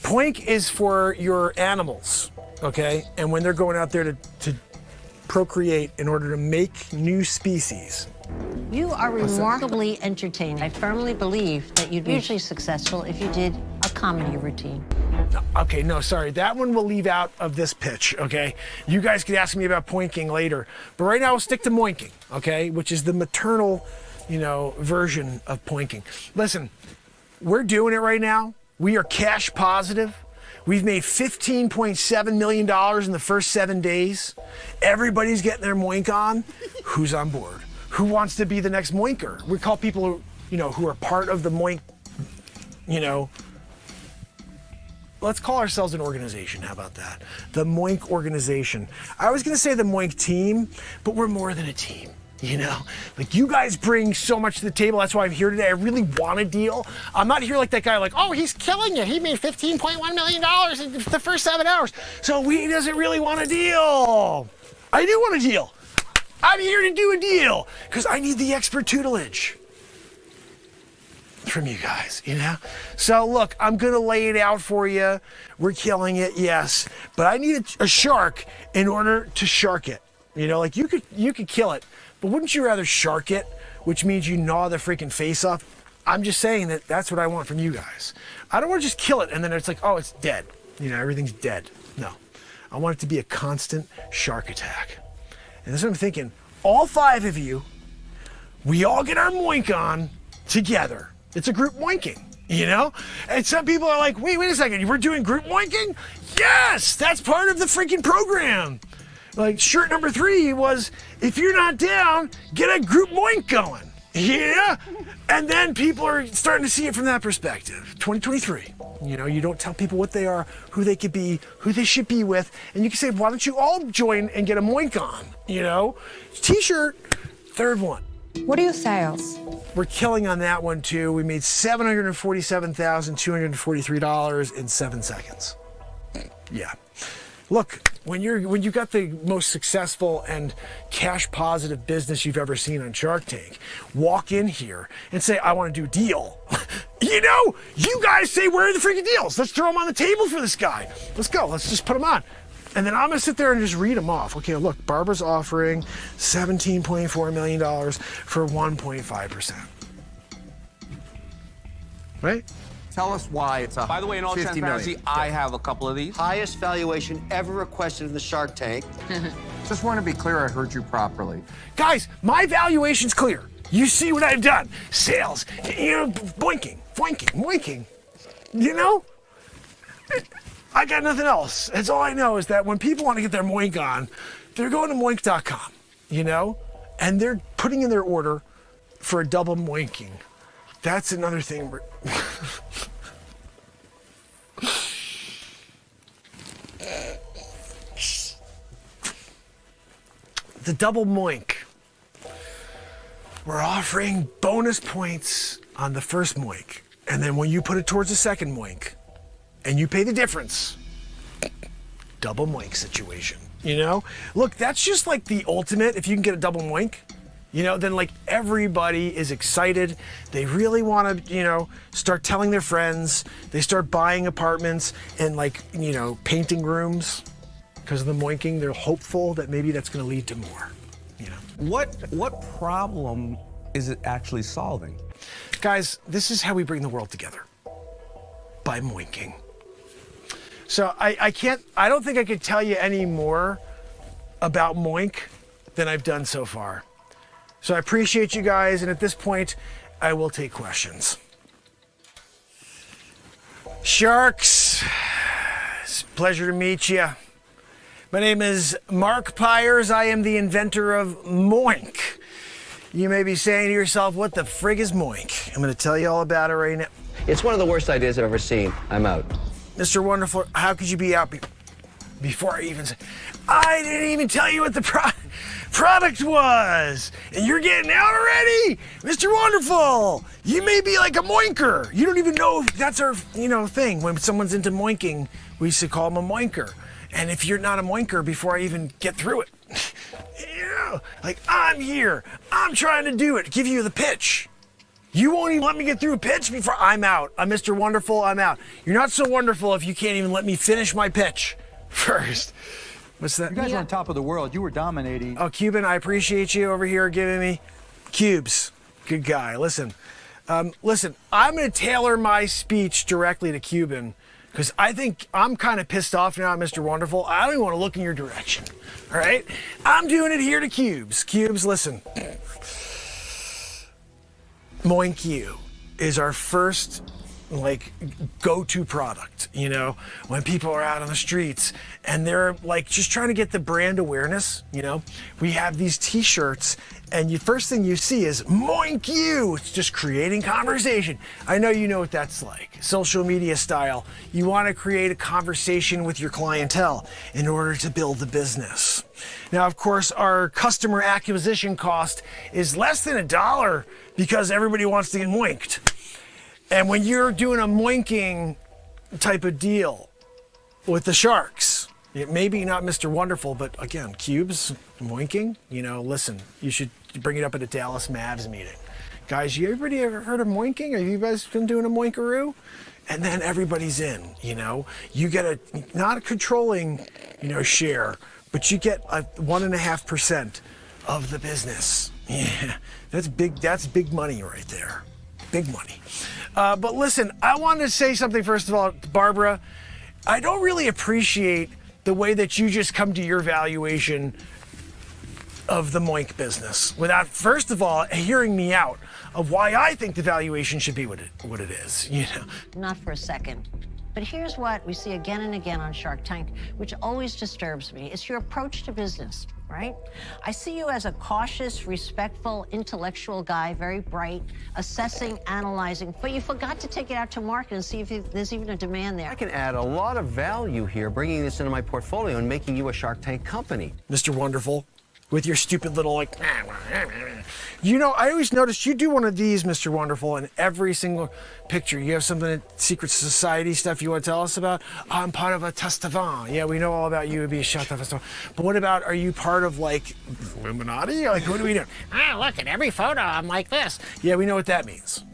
Poink is for your animals, okay? And when they're going out there to procreate in order to make new species. You are remarkably entertaining. I firmly believe that you'd be hugely successful if you did a comedy routine. Okay, no, sorry. That one we'll leave out of this pitch, okay? You guys could ask me about poinking later. But right now, we'll stick to moinking, okay? Which is the maternal, you know, version of poinking. Listen, we're doing it right now. We are cash positive. We've made $15.7 million in the first 7 days. Everybody's getting their moink on. Who's on board? Who wants to be the next moinker? We call people who, you know, who are part of the moink, you know, let's call ourselves an organization. How about that? The Moink organization. I was going to say the Moink team, but we're more than a team. You know, like you guys bring so much to the table. That's why I'm here today. I really want a deal. I'm not here like that guy, like, oh, he's killing you. He made $15.1 million in the first 7 hours. So he doesn't really want a deal. I do want a deal. I'm here to do a deal because I need the expert tutelage from you guys, you know? So look, I'm gonna lay it out for you. We're killing it, yes, but I need a shark in order to shark it. You know, like you could kill it, but wouldn't you rather shark it, which means you gnaw the freaking face off? I'm just saying that that's what I want from you guys. I don't want to just kill it and then it's like, oh, it's dead. You know, everything's dead. No, I want it to be a constant shark attack. And that's what I'm thinking. All 5 of you, we all get our moink on together. It's a group moinking, you know? And some people are like, wait a second, we're doing group moinking? Yes, that's part of the freaking program. Like shirt number 3 was, if you're not down, get a group moink going. Yeah? And then people are starting to see it from that perspective. 2023. You know, you don't tell people what they are, who they could be, who they should be with. And you can say, why don't you all join and get a moink on? You know? T-shirt, 3rd one. What are your sales? We're killing on that one too. We made $747,243 in 7 seconds. Yeah. Look, when you got the most successful and cash positive business you've ever seen on Shark Tank, walk in here and say, I want to do a deal. You know, you guys say, where are the freaking deals? Let's throw them on the table for this guy. Let's go. Let's just put them on. And then I'm going to sit there and just read them off. Okay, look, Barbara's offering $17.4 million for 1.5%. Right? Tell us why it's a By the way, in all 50 transparency, million. I have a couple of these. Highest valuation ever requested in the Shark Tank. Just want to be clear I heard you properly. Guys, my valuation's clear. You see what I've done. Sales, you know, boinking. You know? I got nothing else. That's all I know is that when people want to get their moink on, they're going to moink.com, you know? And they're putting in their order for a double moinking. That's another thing. The double moink. We're offering bonus points on the first moink. And then when you put it towards the second moink and you pay the difference, double moink situation, you know? Look, that's just like the ultimate. If you can get a double moink, you know, then like everybody is excited. They really want to, you know, start telling their friends. They start buying apartments and like, you know, painting rooms because of the moinking. They're hopeful that maybe that's going to lead to more, you know. What problem is it actually solving? Guys, this is how we bring the world together. By moinking. So I don't think I could tell you any more about moink than I've done so far. So I appreciate you guys, and at this point, I will take questions. Sharks, it's a pleasure to meet you. My name is Mark Pires. I am the inventor of moink. You may be saying to yourself, what the frig is moink? I'm going to tell you all about it right now. It's one of the worst ideas I've ever seen. I'm out. Mr. Wonderful, how could you be out before I even said, I didn't even tell you what the product was, and you're getting out already? Mr. Wonderful, you may be like a moinker. You don't even know if that's our, you know, thing. When someone's into moinking, we used to call them a moinker. And if you're not a moinker before I even get through it, you know, like I'm here, I'm trying to do it, give you the pitch. You won't even let me get through a pitch before I'm out. I'm Mr. Wonderful, I'm out. You're not so wonderful if you can't even let me finish my pitch first. What's that? You guys are on top of the world. You were dominating. Oh, Cuban, I appreciate you over here giving me cubes. Good guy. Listen, I'm going to tailor my speech directly to Cuban because I think I'm kind of pissed off now, Mr. Wonderful. I don't even want to look in your direction. All right? I'm doing it here to Cubes. Cubes, listen. Moink You is our first like go-to product, you know, when people are out on the streets and they're like just trying to get the brand awareness, you know. We have these t-shirts and the first thing you see is Moink You. It's just creating conversation. I know you know what that's like. Social media style. You want to create a conversation with your clientele in order to build the business. Now, of course, our customer acquisition cost is less than $1 because everybody wants to get moinked. And when you're doing a moinking type of deal with the Sharks, maybe not Mr. Wonderful, but again, Cubes, moinking, you know, listen, you should bring it up at a Dallas Mavs meeting. Guys, everybody ever heard of moinking? Have you guys been doing a moinkaroo? And then everybody's in, you know. You get not a controlling, you know, share, but you get a 1.5% of the business. Yeah, that's big money right there. Big money. But listen, I wanted to say something first of all, Barbara. I don't really appreciate the way that you just come to your valuation of the moink business without, first of all, hearing me out of why I think the valuation should be what it is. You know. Not for a second. But here's what we see again and again on Shark Tank, which always disturbs me. It's your approach to business, right? I see you as a cautious, respectful, intellectual guy, very bright, assessing, analyzing, but you forgot to take it out to market and see if there's even a demand there. I can add a lot of value here, bringing this into my portfolio and making you a Shark Tank company. Mr. Wonderful, with your stupid little like. You know, I always noticed you do one of these, Mr. Wonderful, in every single picture. You have something at Secret Society stuff you want to tell us about? I'm part of a Testavan. Yeah, we know all about you. It'd be a shut up. But what about, are you part of like Illuminati? Like, what do we do? Look at every photo. I'm like this. Yeah, we know what that means.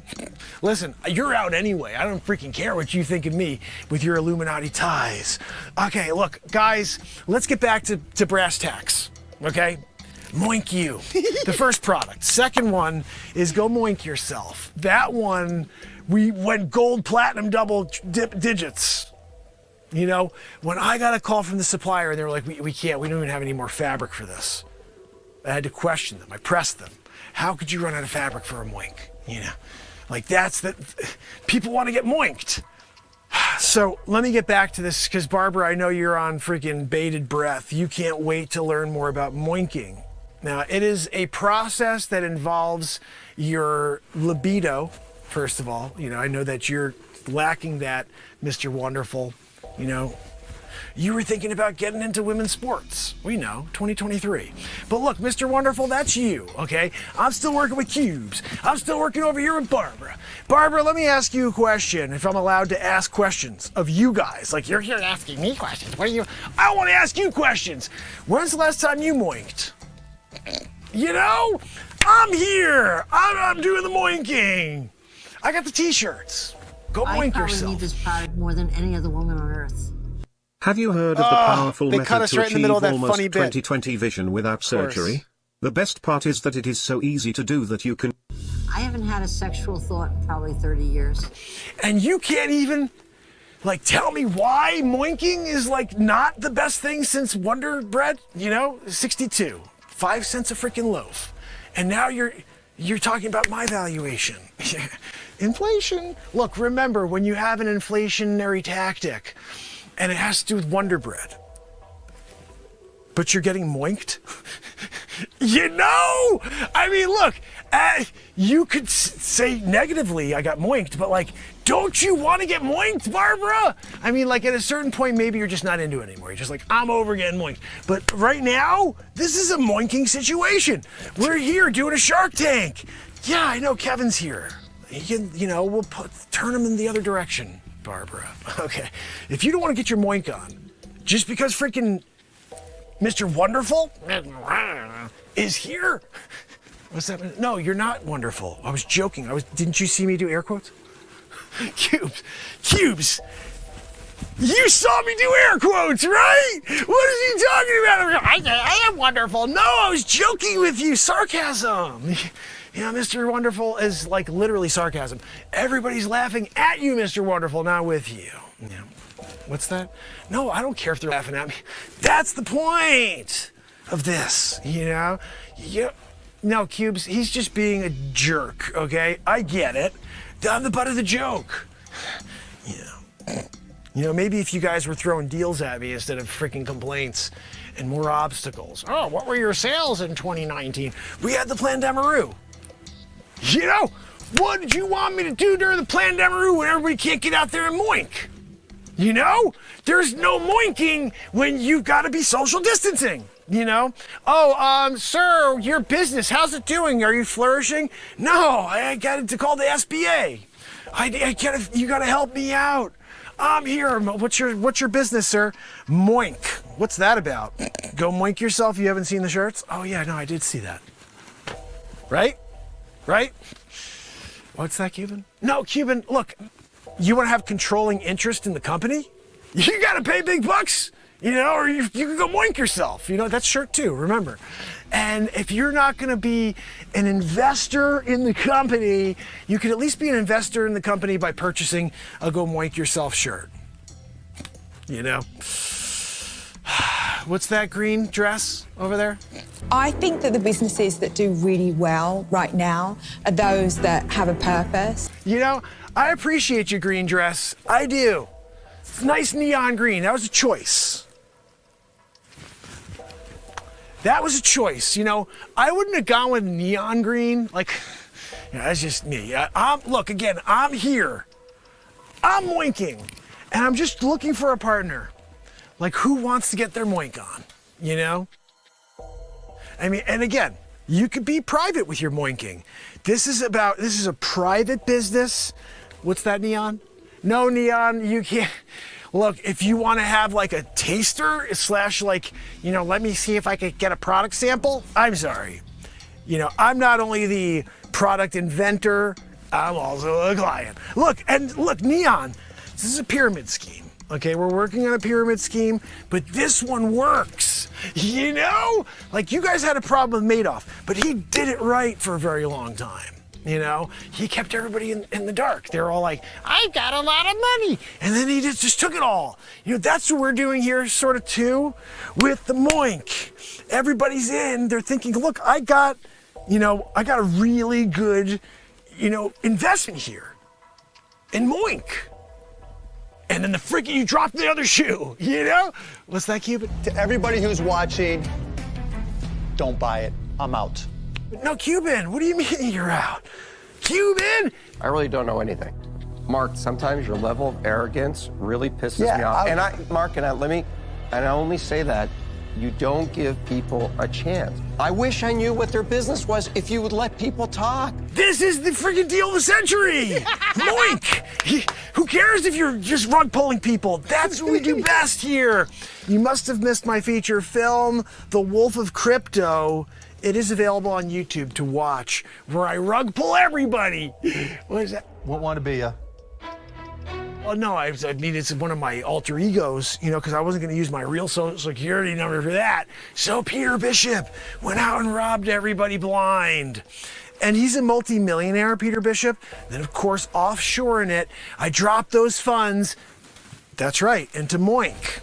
Listen, you're out anyway. I don't freaking care what you think of me with your Illuminati ties. Okay, look, guys, let's get back to brass tacks, okay? Moink you, the first product. Second one is go moink yourself. That one, we went gold, platinum, double digits. You know, when I got a call from the supplier and they were like, we can't, we don't even have any more fabric for this. I had to question them. I pressed them. How could you run out of fabric for a moink? You know, like people want to get moinked. So let me get back to this because Barbara, I know you're on freaking bated breath. You can't wait to learn more about moinking. Now, it is a process that involves your libido, first of all. You know, I know that you're lacking that, Mr. Wonderful. You know, you were thinking about getting into women's sports. We know, 2023. But look, Mr. Wonderful, that's you, okay? I'm still working with cubes. I'm still working over here with Barbara. Barbara, let me ask you a question, if I'm allowed to ask questions of you guys. Like, you're here asking me questions. What are you? I want to ask you questions. When's the last time you moinked? You know, I'm here. I'm doing the moinking. I got the t-shirts. Go moink I yourself. probably need this product more than any other woman on earth. Have you heard of the powerful they method cut us to right in the achieve middle of that almost funny bit. 20/20 vision without surgery? The best part is that it is so easy to do that you can... I haven't had a sexual thought in probably 30 years. And you can't even, like, tell me why moinking is, like, not the best thing since Wonder Bread? You know, 62. 5 cents a freaking loaf. And now you're talking about my valuation. Inflation. Look, remember, when you have an inflationary tactic, and it has to do with Wonder Bread, but you're getting moinked? You know? I mean, look, you could say negatively, I got moinked, but like, don't you want to get moinked, Barbara? I mean, like at a certain point, maybe you're just not into it anymore. You're just like, I'm over getting moinked. But right now, this is a moinking situation. We're here doing a Shark Tank. Yeah, I know Kevin's here. He can, you know, we'll turn him in the other direction, Barbara. Okay. If you don't want to get your moink on, just because freaking Mr. Wonderful is here. What's that? No, you're not wonderful. I was joking. Didn't you see me do air quotes? Cubes. You saw me do air quotes, right? What is he talking about? I am wonderful. No, I was joking with you. Sarcasm. You know, Mr. Wonderful is like literally sarcasm. Everybody's laughing at you, Mr. Wonderful, not with you. Yeah. What's that? No, I don't care if they're laughing at me. That's the point of this, you know? No, Cubes, he's just being a jerk, okay? I get it. I'm the butt of the joke. You know, maybe if you guys were throwing deals at me instead of freaking complaints and more obstacles. Oh, what were your sales in 2019? We had the Plandamaru. You know, what did you want me to do during the Plandamaru when everybody can't get out there and moink? You know, there's no moinking when you've got to be social distancing, you know? Oh, sir, your business, how's it doing? Are you flourishing? No, I got to call the SBA. You got to help me out. I'm here. What's your business, sir? Moink. What's that about? Go moink yourself. You haven't seen the shirts? Oh, yeah, no, I did see that. Right? What's that, Cuban? No, Cuban, look, you want to have controlling interest in the company? You got to pay big bucks, you know, or you can go moink yourself. You know, that's shirt too, remember. And if you're not going to be an investor in the company, you can at least be an investor in the company by purchasing a Go Moink Yourself shirt. You know? What's that green dress over there? I think that the businesses that do really well right now are those that have a purpose. You know, I appreciate your green dress. I do. It's nice neon green. That was a choice. That was a choice. You know, I wouldn't have gone with neon green. Like, you know, that's just me. Look, again, I'm here. I'm moinking. And I'm just looking for a partner. Like, who wants to get their moink on? You know? I mean, and again, you could be private with your moinking. This is a private business. What's that, Neon? No, Neon, you can't. Look, if you want to have like a taster / like, you know, let me see if I could get a product sample. I'm sorry. You know, I'm not only the product inventor, I'm also a client. Look, Neon, this is a pyramid scheme. Okay, we're working on a pyramid scheme, but this one works. You know? Like, you guys had a problem with Madoff, but he did it right for a very long time. You know, he kept everybody in the dark. They're all like, I've got a lot of money. And then he just took it all. You know, that's what we're doing here sort of too with the Moink. Everybody's in, they're thinking, look, I got a really good, you know, investment here in Moink. And then you dropped the other shoe, you know? What's that, Cuban? To everybody who's watching, don't buy it. I'm out. No, Cuban, what do you mean you're out? Cuban! I really don't know anything. Mark, sometimes your level of arrogance really pisses me off. I only say that you don't give people a chance. I wish I knew what their business was if you would let people talk. This is the freaking deal of the century! Moink! Who cares if you're just rug pulling people? That's what we do best here. You must have missed my feature film, The Wolf of Crypto. It is available on YouTube to watch, where I rug pull everybody. What is that? Won't want to be ya. Well, no, I mean, it's one of my alter egos, you know, because I wasn't going to use my real social security number for that. So Peter Bishop went out and robbed everybody blind. And he's a multi-millionaire, Peter Bishop. Then, of course, offshoring it, I dropped those funds, that's right, into Moink.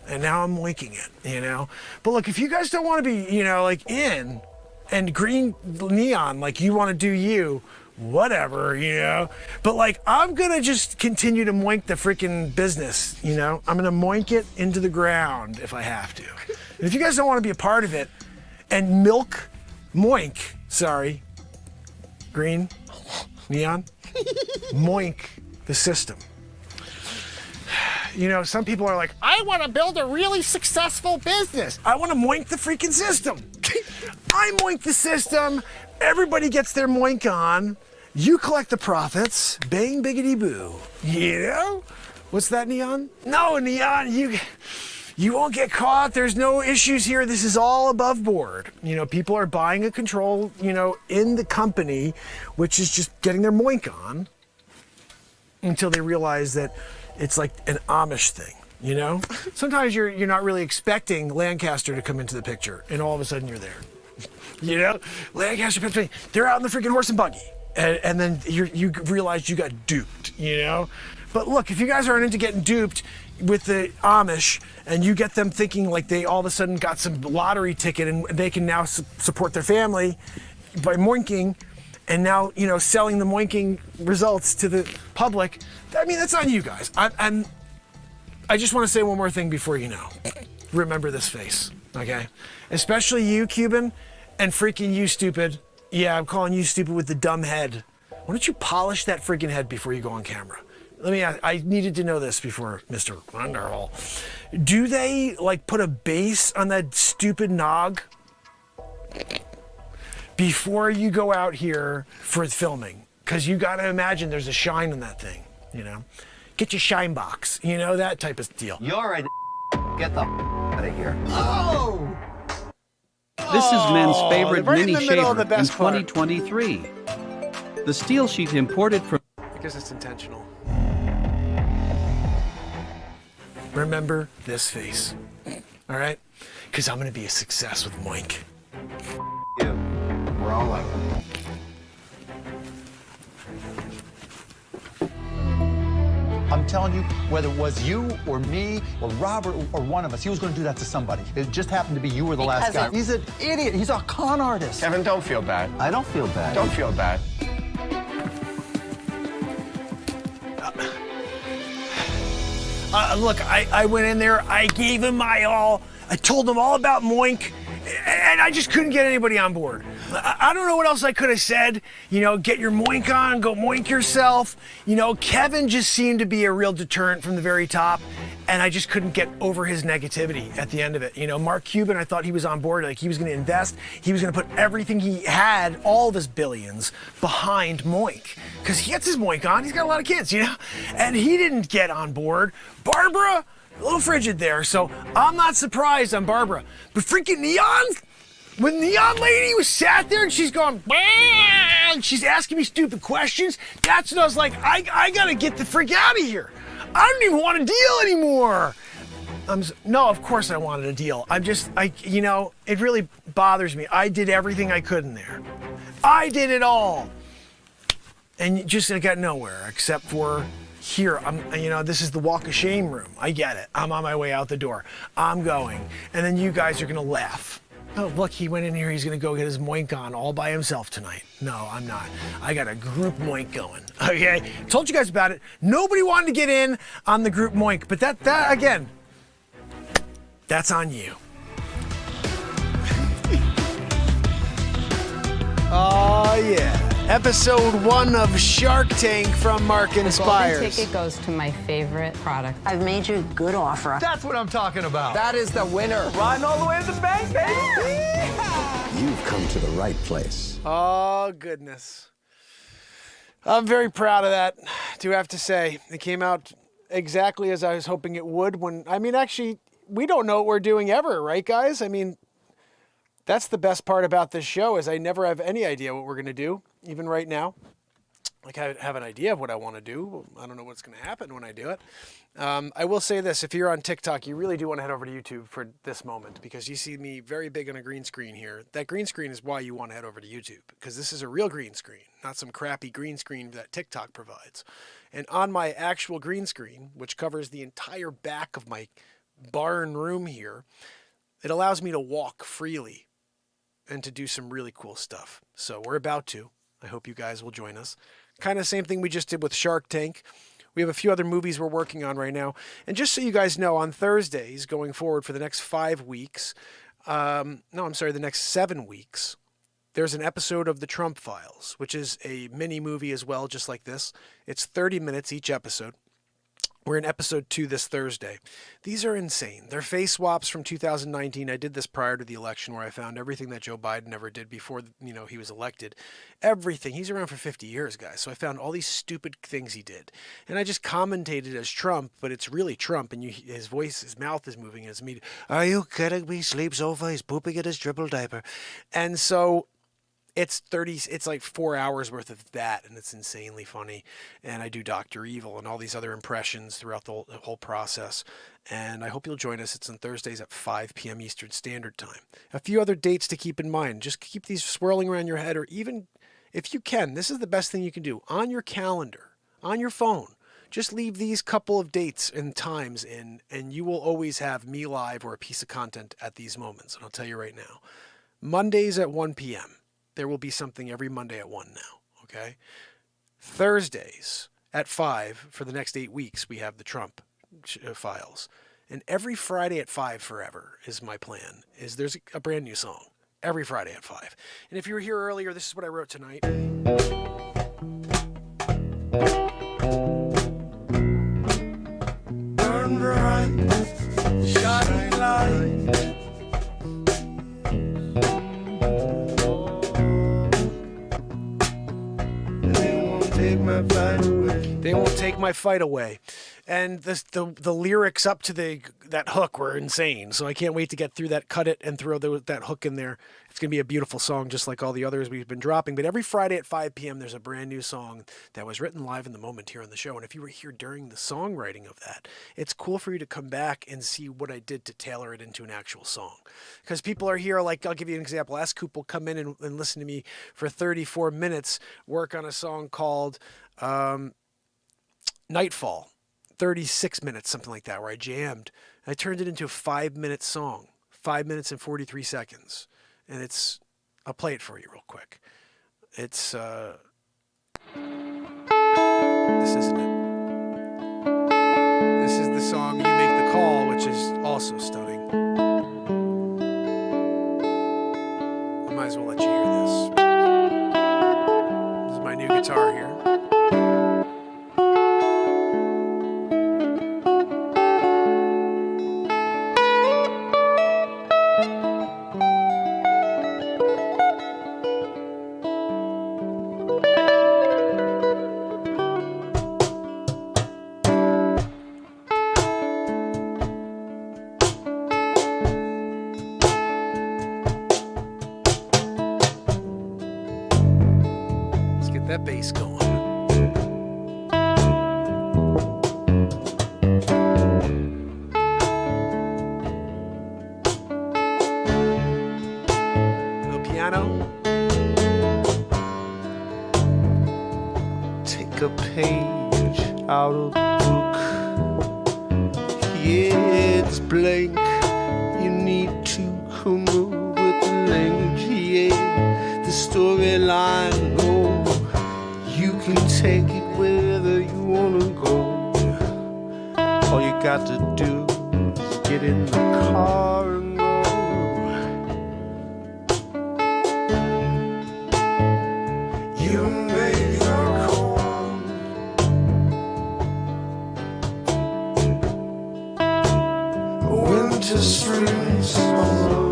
And now I'm moinking it, you know? But look, if you guys don't want to be, you know, like in and green neon, like you want to do you, whatever, you know? But like, I'm going to just continue to moink the freaking business, you know? I'm going to moink it into the ground if I have to. And if you guys don't want to be a part of it and green, neon, moink the system. You know, some people are like, I want to build a really successful business. I want to moink the freaking system. I moink the system. Everybody gets their moink on. You collect the profits. Bang, biggity, boo. You know? What's that, Neon? No, Neon, you won't get caught. There's no issues here. This is all above board. You know, people are buying a control, you know, in the company, which is just getting their moink on until they realize that it's like an Amish thing, you know? Sometimes you're not really expecting Lancaster to come into the picture, and all of a sudden you're there. You know? Lancaster, Pennsylvania, they're out in the freaking horse and buggy. And then you realize you got duped, you know? But look, if you guys aren't into getting duped with the Amish, and you get them thinking like they all of a sudden got some lottery ticket and they can now support their family by moinking, and now, you know, selling the moinking results to the public, I mean, that's on you guys. I just want to say one more thing before you know. Remember this face, okay? Especially you, Cuban, and freaking you, stupid. Yeah, I'm calling you stupid with the dumb head. Why don't you polish that freaking head before you go on camera? Let me ask, I needed to know this before Mr. Darrell. Do they, like, put a base on that stupid nog before you go out here for filming? Because you got to imagine there's a shine in that thing, you know? Get your shine box, you know, that type of deal. You're a get the out of here. Oh! This is men's favorite right in mini the middle shaver of the in best part. 2023. The steel sheet imported from... Because it's intentional. Remember this face, all right? Because I'm going to be a success with Moink. You. We're all out. I'm telling you, whether it was you or me or Robert or one of us, he was going to do that to somebody. It just happened to be you were the last guy. He's an idiot. He's a con artist. Kevin, don't feel bad. I don't feel bad. Don't feel bad. Look, I went in there, I gave him my all, I told him all about Moink, and I just couldn't get anybody on board. I don't know what else I could have said. You know, get your moink on, go moink yourself. You know, Kevin just seemed to be a real deterrent from the very top, and I just couldn't get over his negativity at the end of it. You know, Mark Cuban, I thought he was on board, like he was gonna invest, he was gonna put everything he had, all of his billions, behind moink. Because he gets his moink on, he's got a lot of kids, you know? And he didn't get on board. Barbara, a little frigid there, so I'm not surprised on Barbara. But freaking Neon, when Neon Lady was sat there and she's going, "Bah!" and she's asking me stupid questions, that's when I was like, I gotta get the freak out of here. I don't even want to deal anymore. No, of course I wanted a deal. You know, it really bothers me. I did everything I could in there. I did it all. And I got nowhere except for here. You know, this is the walk of shame room. I get it. I'm on my way out the door. I'm going. And then you guys are going to laugh. Oh, look, he went in here. He's going to go get his moink on all by himself tonight. No, I'm not. I got a group moink going. Okay? Told you guys about it. Nobody wanted to get in on the group moink, but that again, that's on you. Oh, yeah. Episode 1 of Shark Tank from Mark and The Pires. golden ticket goes to my favorite product. I've made you a good offer. That's what I'm talking about. That is the winner. Riding all the way to the bank, baby. You've come to the right place. Oh, goodness. I'm very proud of that, do have to say. It came out exactly as I was hoping it would. Actually, we don't know what we're doing ever, right, guys? I mean, that's the best part about this show is I never have any idea what we're going to do, even right now. Like, I have an idea of what I want to do. I don't know what's going to happen when I do it. I will say this. If you're on TikTok, you really do want to head over to YouTube for this moment because you see me very big on a green screen here. That green screen is why you want to head over to YouTube because this is a real green screen, not some crappy green screen that TikTok provides. And on my actual green screen, which covers the entire back of my barn room here, it allows me to walk freely and to do some really cool stuff. So we're about to. I hope you guys will join us. Kind of same thing we just did with Shark Tank. We have a few other movies we're working on right now. And just so you guys know, on Thursdays going forward for the next 5 weeks, the next 7 weeks, there's an episode of The Trump Files, which is a mini movie as well, just like this. It's 30 minutes each episode. We're in episode 2 this Thursday. These are insane. They're face swaps from 2019. I did this prior to the election where I found everything that Joe Biden ever did before, he was elected. Everything. He's around for 50 years, guys. So I found all these stupid things he did. And I just commentated as Trump, but it's really Trump. And his mouth is moving as me. Are you kidding me? Sleeps over. He's pooping in his triple diaper. And so it's like 4 hours worth of that, and it's insanely funny. And I do Dr. Evil and all these other impressions throughout the whole process. And I hope you'll join us. It's on Thursdays at 5 p.m. Eastern Standard Time. A few other dates to keep in mind. Just keep these swirling around your head, or even if you can, this is the best thing you can do. On your calendar, on your phone, just leave these couple of dates and times in, and you will always have me live or a piece of content at these moments. And I'll tell you right now, Mondays at 1 p.m. There will be something every Monday at 1 now, okay? Thursdays at 5 for the next 8 weeks, we have the Trump Files. And every Friday at 5 forever is my plan, there's a brand new song every Friday at 5. And if you were here earlier, this is what I wrote tonight. Burn bright, shining light. They won't take my fight away. And the lyrics up to that hook were insane. So I can't wait to get through that, cut it, and throw that hook in there. It's going to be a beautiful song, just like all the others we've been dropping. But every Friday at 5 p.m., there's a brand new song that was written live in the moment here on the show. And if you were here during the songwriting of that, it's cool for you to come back and see what I did to tailor it into an actual song. Because people are here, like, I'll give you an example. Last Coop will come in and listen to me for 34 minutes, work on a song called Nightfall. 36 minutes, something like that, where I jammed. I turned it into a 5-minute song, 5 minutes and 43 seconds. And I'll play it for you real quick. This isn't it. This is the song You Make the Call, which is also stunning. I might as well let you hear this. a page out of the book. Yeah, it's blank. You need to come up with the language. Yeah, the storyline. Oh, you can take it wherever you wanna go. All you got to do is get in the car and go. You made the call. Winter streets of love.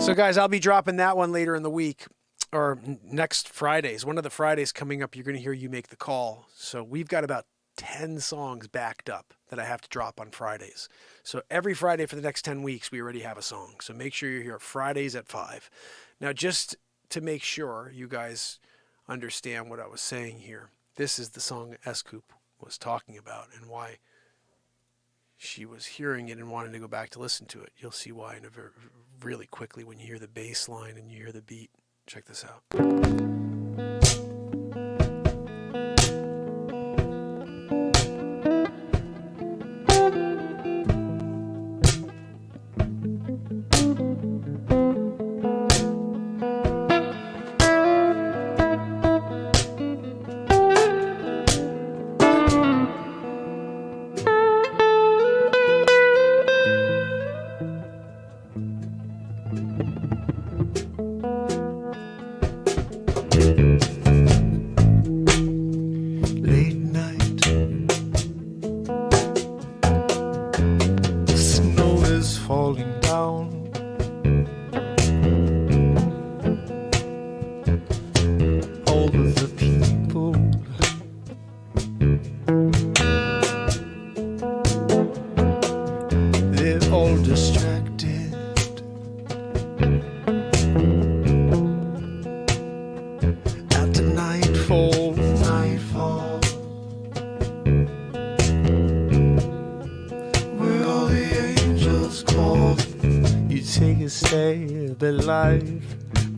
So, guys, I'll be dropping that one later in the week, or next Fridays. One of the Fridays coming up, you're going to hear You Make the Call. So we've got about 10 songs backed up that I have to drop on Fridays. So every Friday for the next 10 weeks, we already have a song. So make sure you're here Fridays at 5. Now, just to make sure you guys understand what I was saying here, this is the song S-Coop was talking about and why she was hearing it and wanting to go back to listen to it. You'll see why in a really quickly when you hear the bass line and you hear the beat. Check this out.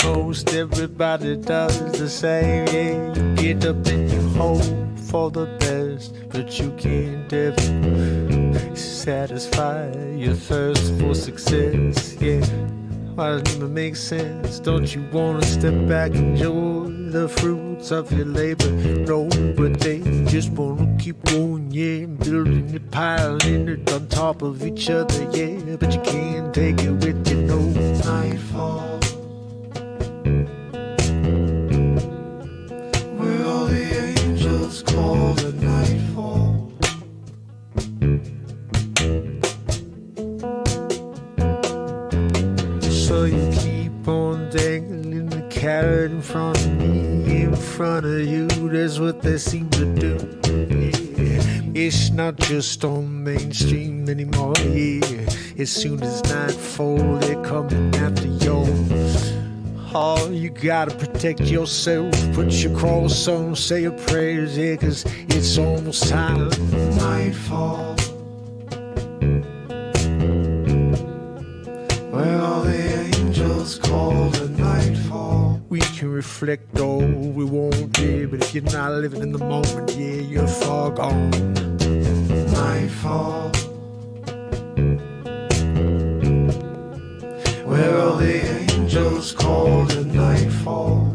Most everybody does the same. Yeah, you get up and you hope for the best, but you can't ever satisfy your thirst for success. Yeah, why doesn't even make sense? Don't you wanna step back and enjoy the fruits of your labor? No, but they just wanna keep going, yeah, building it, piling it on top of each other, yeah, but you can't take it with you, no. Nightfall. Where all the angels call the nightfall. So you keep on dangling the carrot in front of me, in front of you, that's what they seem to do. Yeah. It's not just on mainstream anymore, yeah. As soon as nightfall, they're coming after yours. Oh, you gotta protect yourself, put your cross on, say your prayers, yeah, 'cause it's almost time. Nightfall. Where all the angels call the nightfall. We can reflect all we want, yeah, but if you're not living in the moment, yeah, you're far gone. Nightfall. Where all the angels call the nightfall.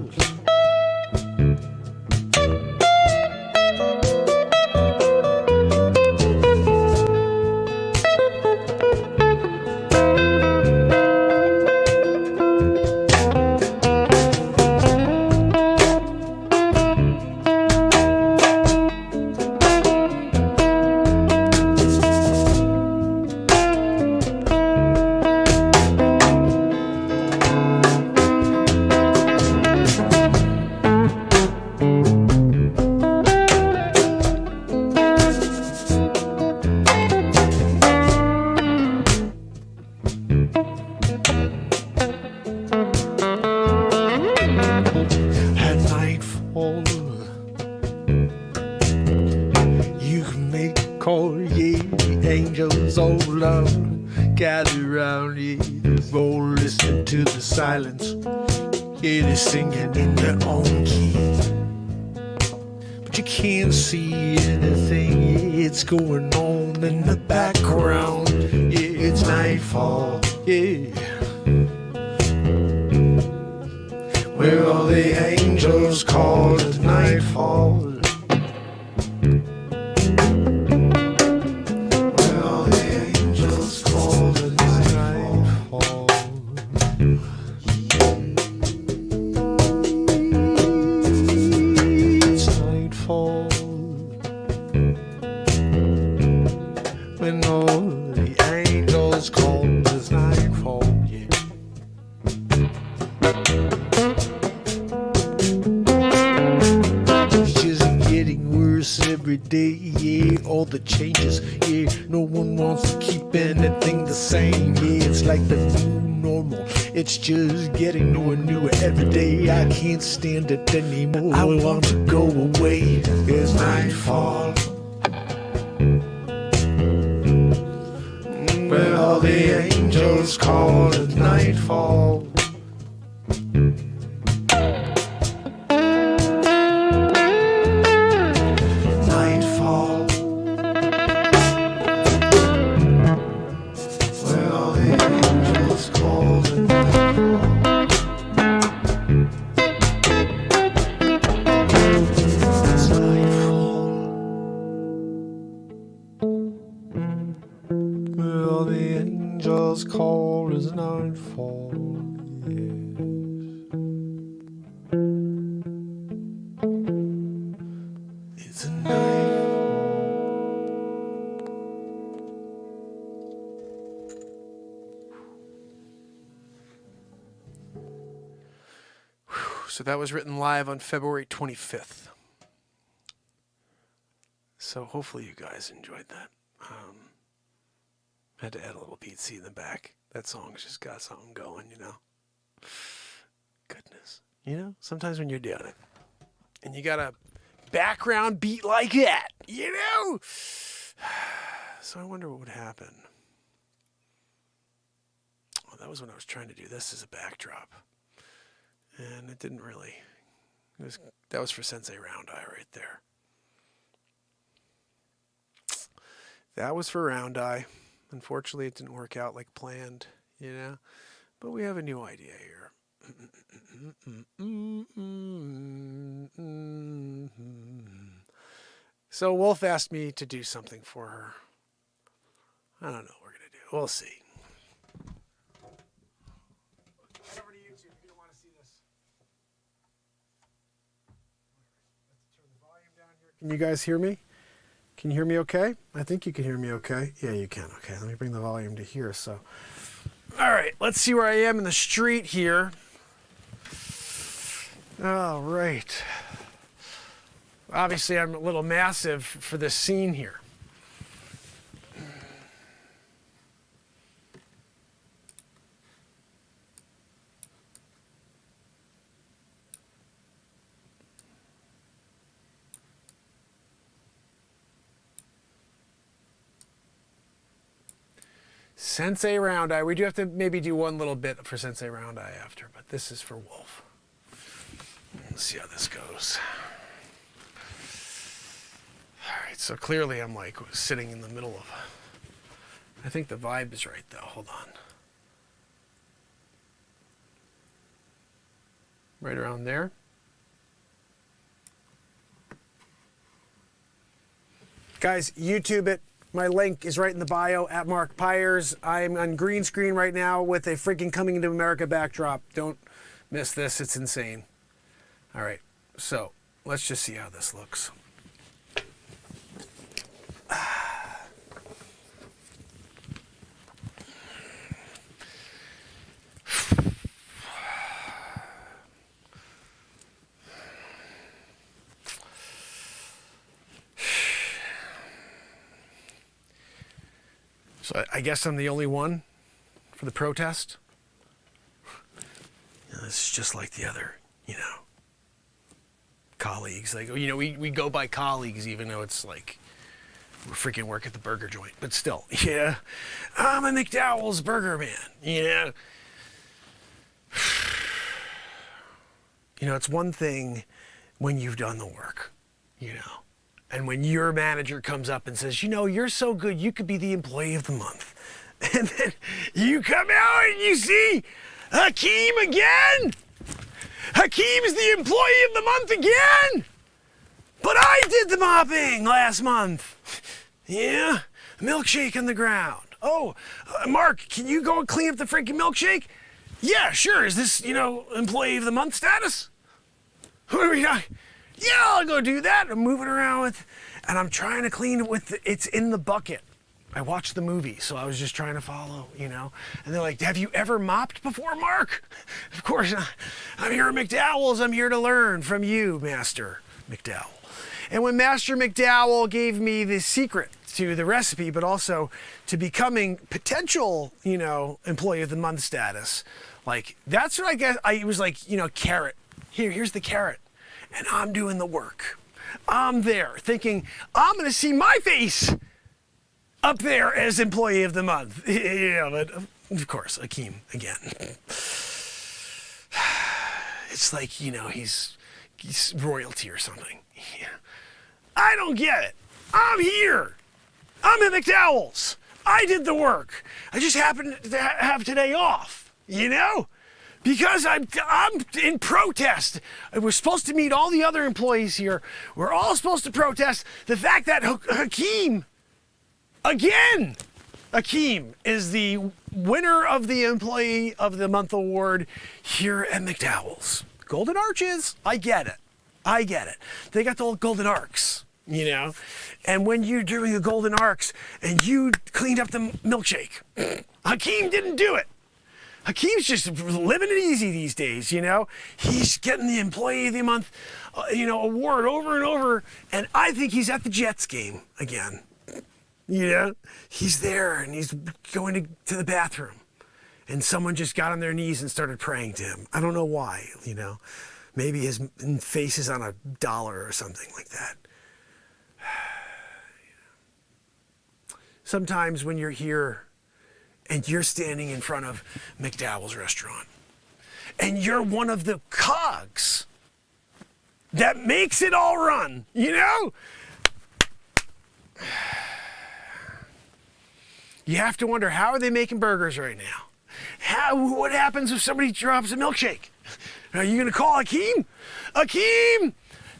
angels all alone, gather round you, all listening to the silence. Yeah, they're singing in their own key, but you can't see anything. Yeah, it's going on in the background. Yeah, it's nightfall. Yeah, where all the angels call it nightfall. Every day, yeah, all the changes, yeah, no one wants to keep anything the same, yeah, it's like the new normal, it's just getting newer every day, I can't stand it anymore, I want to go away, it's nightfall, where all the angels call it nightfall. Well, the angels call is nightfall, yes. It's a nightfall. So that was written live on February 25th. So hopefully you guys enjoyed that. Had to add a little BeatSeat in the back. That song's just got something going, you know. Goodness. You know, sometimes when you're doing it, and you got a background beat like that, you know? So I wonder what would happen. Well, that was when I was trying to do this as a backdrop. And it didn't really. That was for Sensei Round Eye right there. That was for Round Eye. Unfortunately, it didn't work out like planned, you know? But we have a new idea here. So Wolf asked me to do something for her. I don't know what we're going to do. We'll see. Head over to YouTube if you don't want to see this. Let's turn the volume down here. Can you guys hear me? Can you hear me okay? I think you can hear me okay. Yeah, you can. Okay, let me bring the volume to here. So, all right, let's see where I am in the street here. All right. Obviously, I'm a little massive for this scene here. Sensei Round Eye. We do have to maybe do one little bit for Sensei Round Eye after, but this is for Wolf. Let's see how this goes. All right, so clearly I'm like sitting in the middle of... I think the vibe is right though. Hold on. Right around there. Guys, YouTube it. My link is right in the bio at Mark Pires. I'm on green screen right now with a freaking Coming to America backdrop. Don't miss this. It's insane. All right. So let's just see how this looks. So I guess I'm the only one for the protest. This is just like the other, you know, colleagues. Like, you know, we go by colleagues even though it's like freaking work at the burger joint, but still, yeah, I'm a McDowell's burger man, you know. You know, it's one thing when you've done the work, you know, and when your manager comes up and says, you know, you're so good, you could be the employee of the month. And then you come out and you see Hakeem again. Hakeem's the employee of the month again. But I did the mopping last month. Yeah, milkshake on the ground. Oh, Mark, can you go and clean up the freaking milkshake? Yeah, sure. Is this, you know, employee of the month status? What are we doing? Yeah, I'll go do that. I'm moving around with, and I'm trying to clean it with, it's in the bucket. I watched the movie, so I was just trying to follow, you know. And they're like, have you ever mopped before, Mark? Of course not. I'm here at McDowell's. I'm here to learn from you, Master McDowell. And when Master McDowell gave me the secret to the recipe, but also to becoming potential, you know, employee of the month status, like, that's what I guess, I was like, you know, carrot. Here's the carrot. And I'm doing the work. I'm there thinking, I'm going to see my face up there as employee of the month. Yeah, but of course, Hakeem again. It's like, you know, he's royalty or something. Yeah. I don't get it. I'm here. I'm at McDowell's. I did the work. I just happen to have today off, you know? Because I'm in protest. We're supposed to meet all the other employees here. We're all supposed to protest the fact that Hakeem, again, Hakeem is the winner of the Employee of the Month award here at McDowell's. Golden Arches, I get it. I get it. They got the old golden arcs, you know? And when you're doing the golden arcs and you cleaned up the milkshake, Hakeem didn't do it. Hakeem's just living it easy these days, you know? He's getting the Employee of the Month, you know, award over and over, and I think he's at the Jets game again. You know? He's there, and he's going to the bathroom, and someone just got on their knees and started praying to him. I don't know why, you know? Maybe his face is on $1 or something like that. Sometimes when you're here, and you're standing in front of McDowell's restaurant, and you're one of the cogs that makes it all run, you know? You have to wonder, how are they making burgers right now? What happens if somebody drops a milkshake? Are you gonna call Hakeem? Hakeem!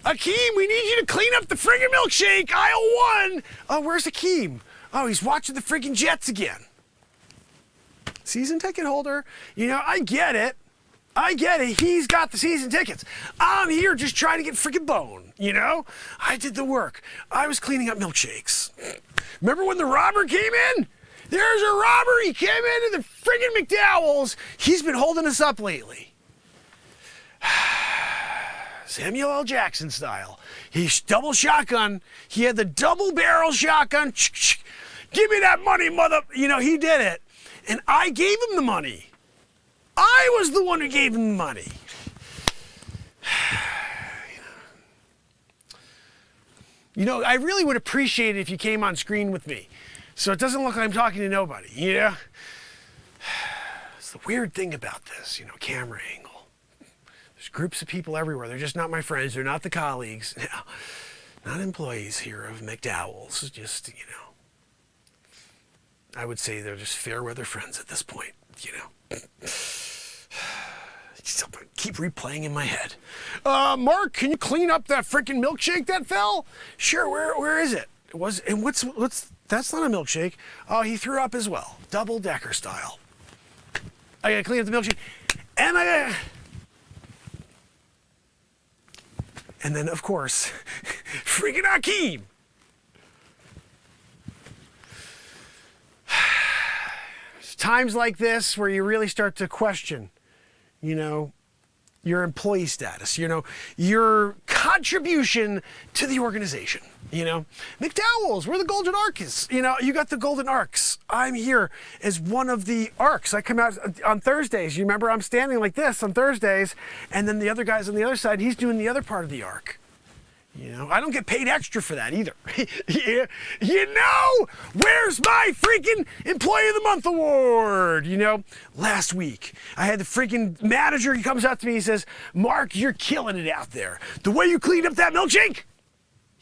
Hakeem, we need you to clean up the friggin' milkshake, aisle 1! Oh, where's Hakeem? Oh, he's watching the friggin' Jets again. Season ticket holder, you know, I get it. I get it. He's got the season tickets. I'm here just trying to get freaking bone, you know? I did the work. I was cleaning up milkshakes. Remember when the robber came in? There's a robber. He came into the friggin' McDowell's. He's been holding us up lately. Samuel L. Jackson style. He's double shotgun. He had the double barrel shotgun. Give me that money, mother. You know, he did it. And I gave him the money. I was the one who gave him the money. You know, I really would appreciate it if you came on screen with me, so it doesn't look like I'm talking to nobody, you know? It's the weird thing about this, you know, camera angle. There's groups of people everywhere. They're just not my friends. They're not the colleagues. Not employees here of McDowell's. Just, you know, I would say they're just fair weather friends at this point, you know. Just keep replaying in my head. Mark, can you clean up that freaking milkshake that fell? Sure, where is it? That's not a milkshake. Oh, he threw up as well. Double decker style. I gotta clean up the milkshake. And then, of course, freaking Hakeem. Times like this where you really start to question, you know, your employee status, you know, your contribution to the organization, you know. McDowell's, we're the Golden Arcs, you know, you got the Golden Arcs. I'm here as one of the arcs. I come out on Thursdays. You remember I'm standing like this on Thursdays, and then the other guy's on the other side, he's doing the other part of the arc. You know, I don't get paid extra for that either. You know, where's my freaking Employee of the Month award? You know, last week I had the freaking manager. He comes up to me. He says, "Mark, you're killing it out there. The way you cleaned up that milkshake,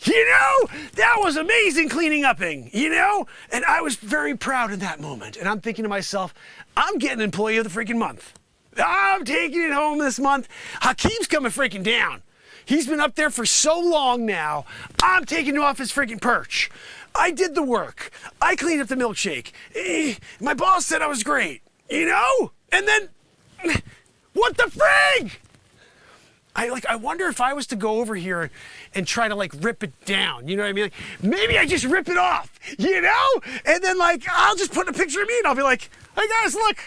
you know, that was amazing cleaning upping, you know?" And I was very proud in that moment. And I'm thinking to myself, I'm getting Employee of the freaking Month. I'm taking it home this month. Hakeem's coming freaking down. He's been up there for so long now. I'm taking him off his freaking perch. I did the work. I cleaned up the milkshake. My boss said I was great, you know? And then, what the frig? I wonder if I was to go over here and try to like rip it down, you know what I mean? Like, maybe I just rip it off, you know? And then like, I'll just put a picture of me and I'll be like, "Hey guys, look,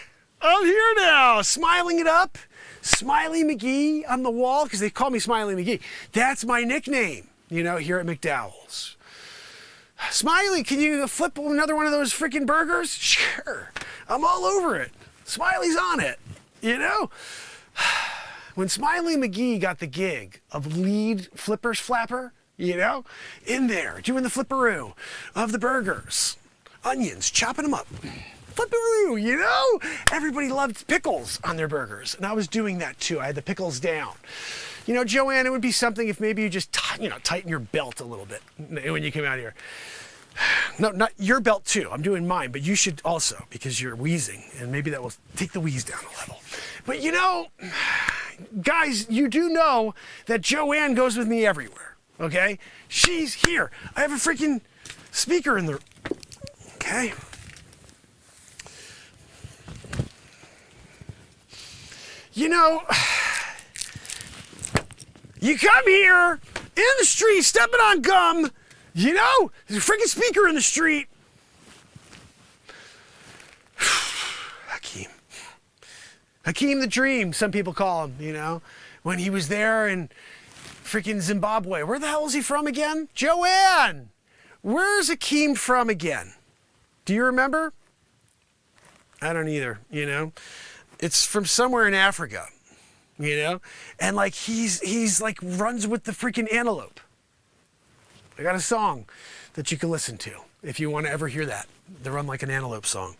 I'm here now," smiling it up. Smiley McGee on the wall, because they call me Smiley McGee. That's my nickname, you know, here at McDowell's. "Smiley, can you flip another one of those freaking burgers?" Sure, I'm all over it. Smiley's on it, you know? When Smiley McGee got the gig of lead flippers flapper, you know, in there doing the flipperoo of the burgers, onions, chopping them up. Flipperoo, you know? Everybody loved pickles on their burgers, and I was doing that too. I had the pickles down. You know, Joanne, it would be something if maybe you just, tighten your belt a little bit when you came out here. No, not your belt too. I'm doing mine, but you should also, because you're wheezing, and maybe that will take the wheeze down a level. But you know, guys, you do know that Joanne goes with me everywhere, okay? She's here. I have a freaking speaker in the, okay? You know, you come here in the street stepping on gum, you know, there's a freaking speaker in the street. Hakeem the Dream, some people call him, you know, when he was there in freaking Zimbabwe. Where the hell is he from again? Joanne, where's Hakeem from again? Do you remember? I don't either, you know. It's from somewhere in Africa, you know? And like he's like runs with the freaking antelope. I got a song that you can listen to if you want to ever hear that. The Run Like an Antelope song.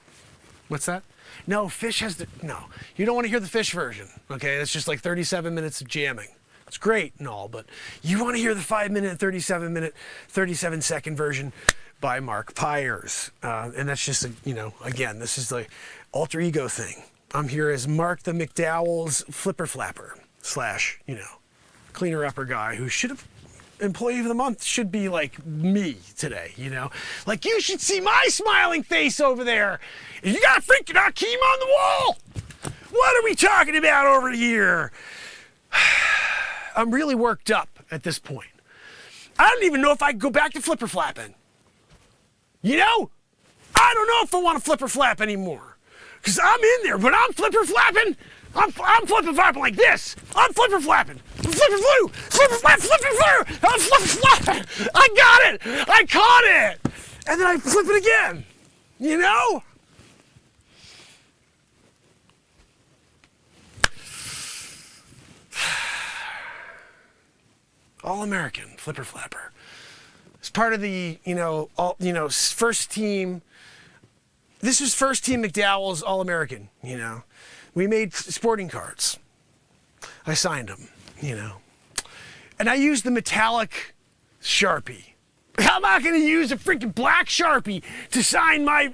What's that? No, Fish has the, no. You don't want to hear the Fish version, okay? That's just like 37 minutes of jamming. It's great and all, but you want to hear the 5-minute, 37-second version by Mark Pires. And that's just, you know, again, this is the alter ego thing. I'm here as Mark the McDowell's flipper flapper / you know, cleaner upper guy who should have, Employee of the Month should be like me today, you know? Like you should see my smiling face over there. You got freaking Hakeem on the wall. What are we talking about over here? I'm really worked up at this point. I don't even know if I can go back to flipper flapping. You know? I don't know if I want to flipper flap anymore. Because I'm in there, but I'm flipper flapping. I'm flipper flapping like this. I'm flipper flapping. Flipper flew. Flipper flap, flipper flew. I'm flipper flapping. I got it. I caught it. And then I flip it again. You know? All-American flipper flapper. It's part of the, first team. This was first team McDowell's All-American, you know. We made sporting cards. I signed them, you know. And I used the metallic Sharpie. I'm not going to use a freaking black Sharpie to sign my,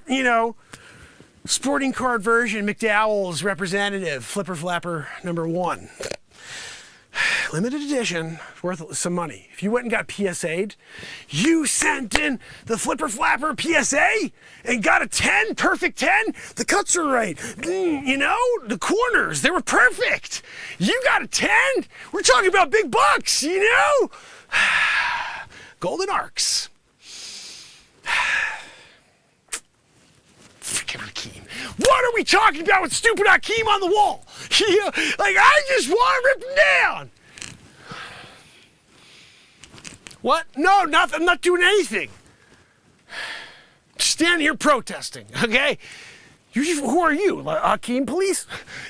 sporting card version, McDowell's representative, Flipper Flapper #1. Limited edition, worth some money. If you went and got PSA'd, you sent in the Flipper Flapper PSA and got a 10, perfect 10. The cuts are right. The corners, they were perfect. You got a 10. We're talking about big bucks, you know? Golden arcs. Freaking Hakeem. What are we talking about with stupid Hakeem on the wall? I just want to rip him down. What? No, I'm not doing anything. Just standing here protesting, okay? Who are you, Hakeem Police?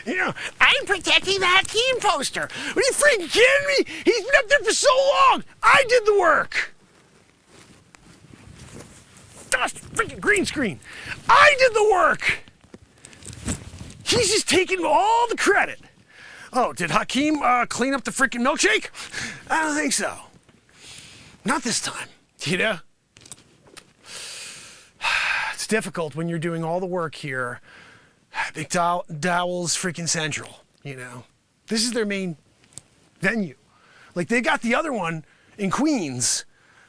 You know, I'm protecting the Hakeem poster. Are you freaking kidding me? He's been up there for so long. I did the work. Gosh, freaking green screen. I did the work. He's just taking all the credit. Oh, did Hakeem clean up the freaking milkshake? I don't think so. Not this time, you know? It's difficult when you're doing all the work here. McDowell's freaking Central, you know? This is their main venue. Like, they got the other one in Queens,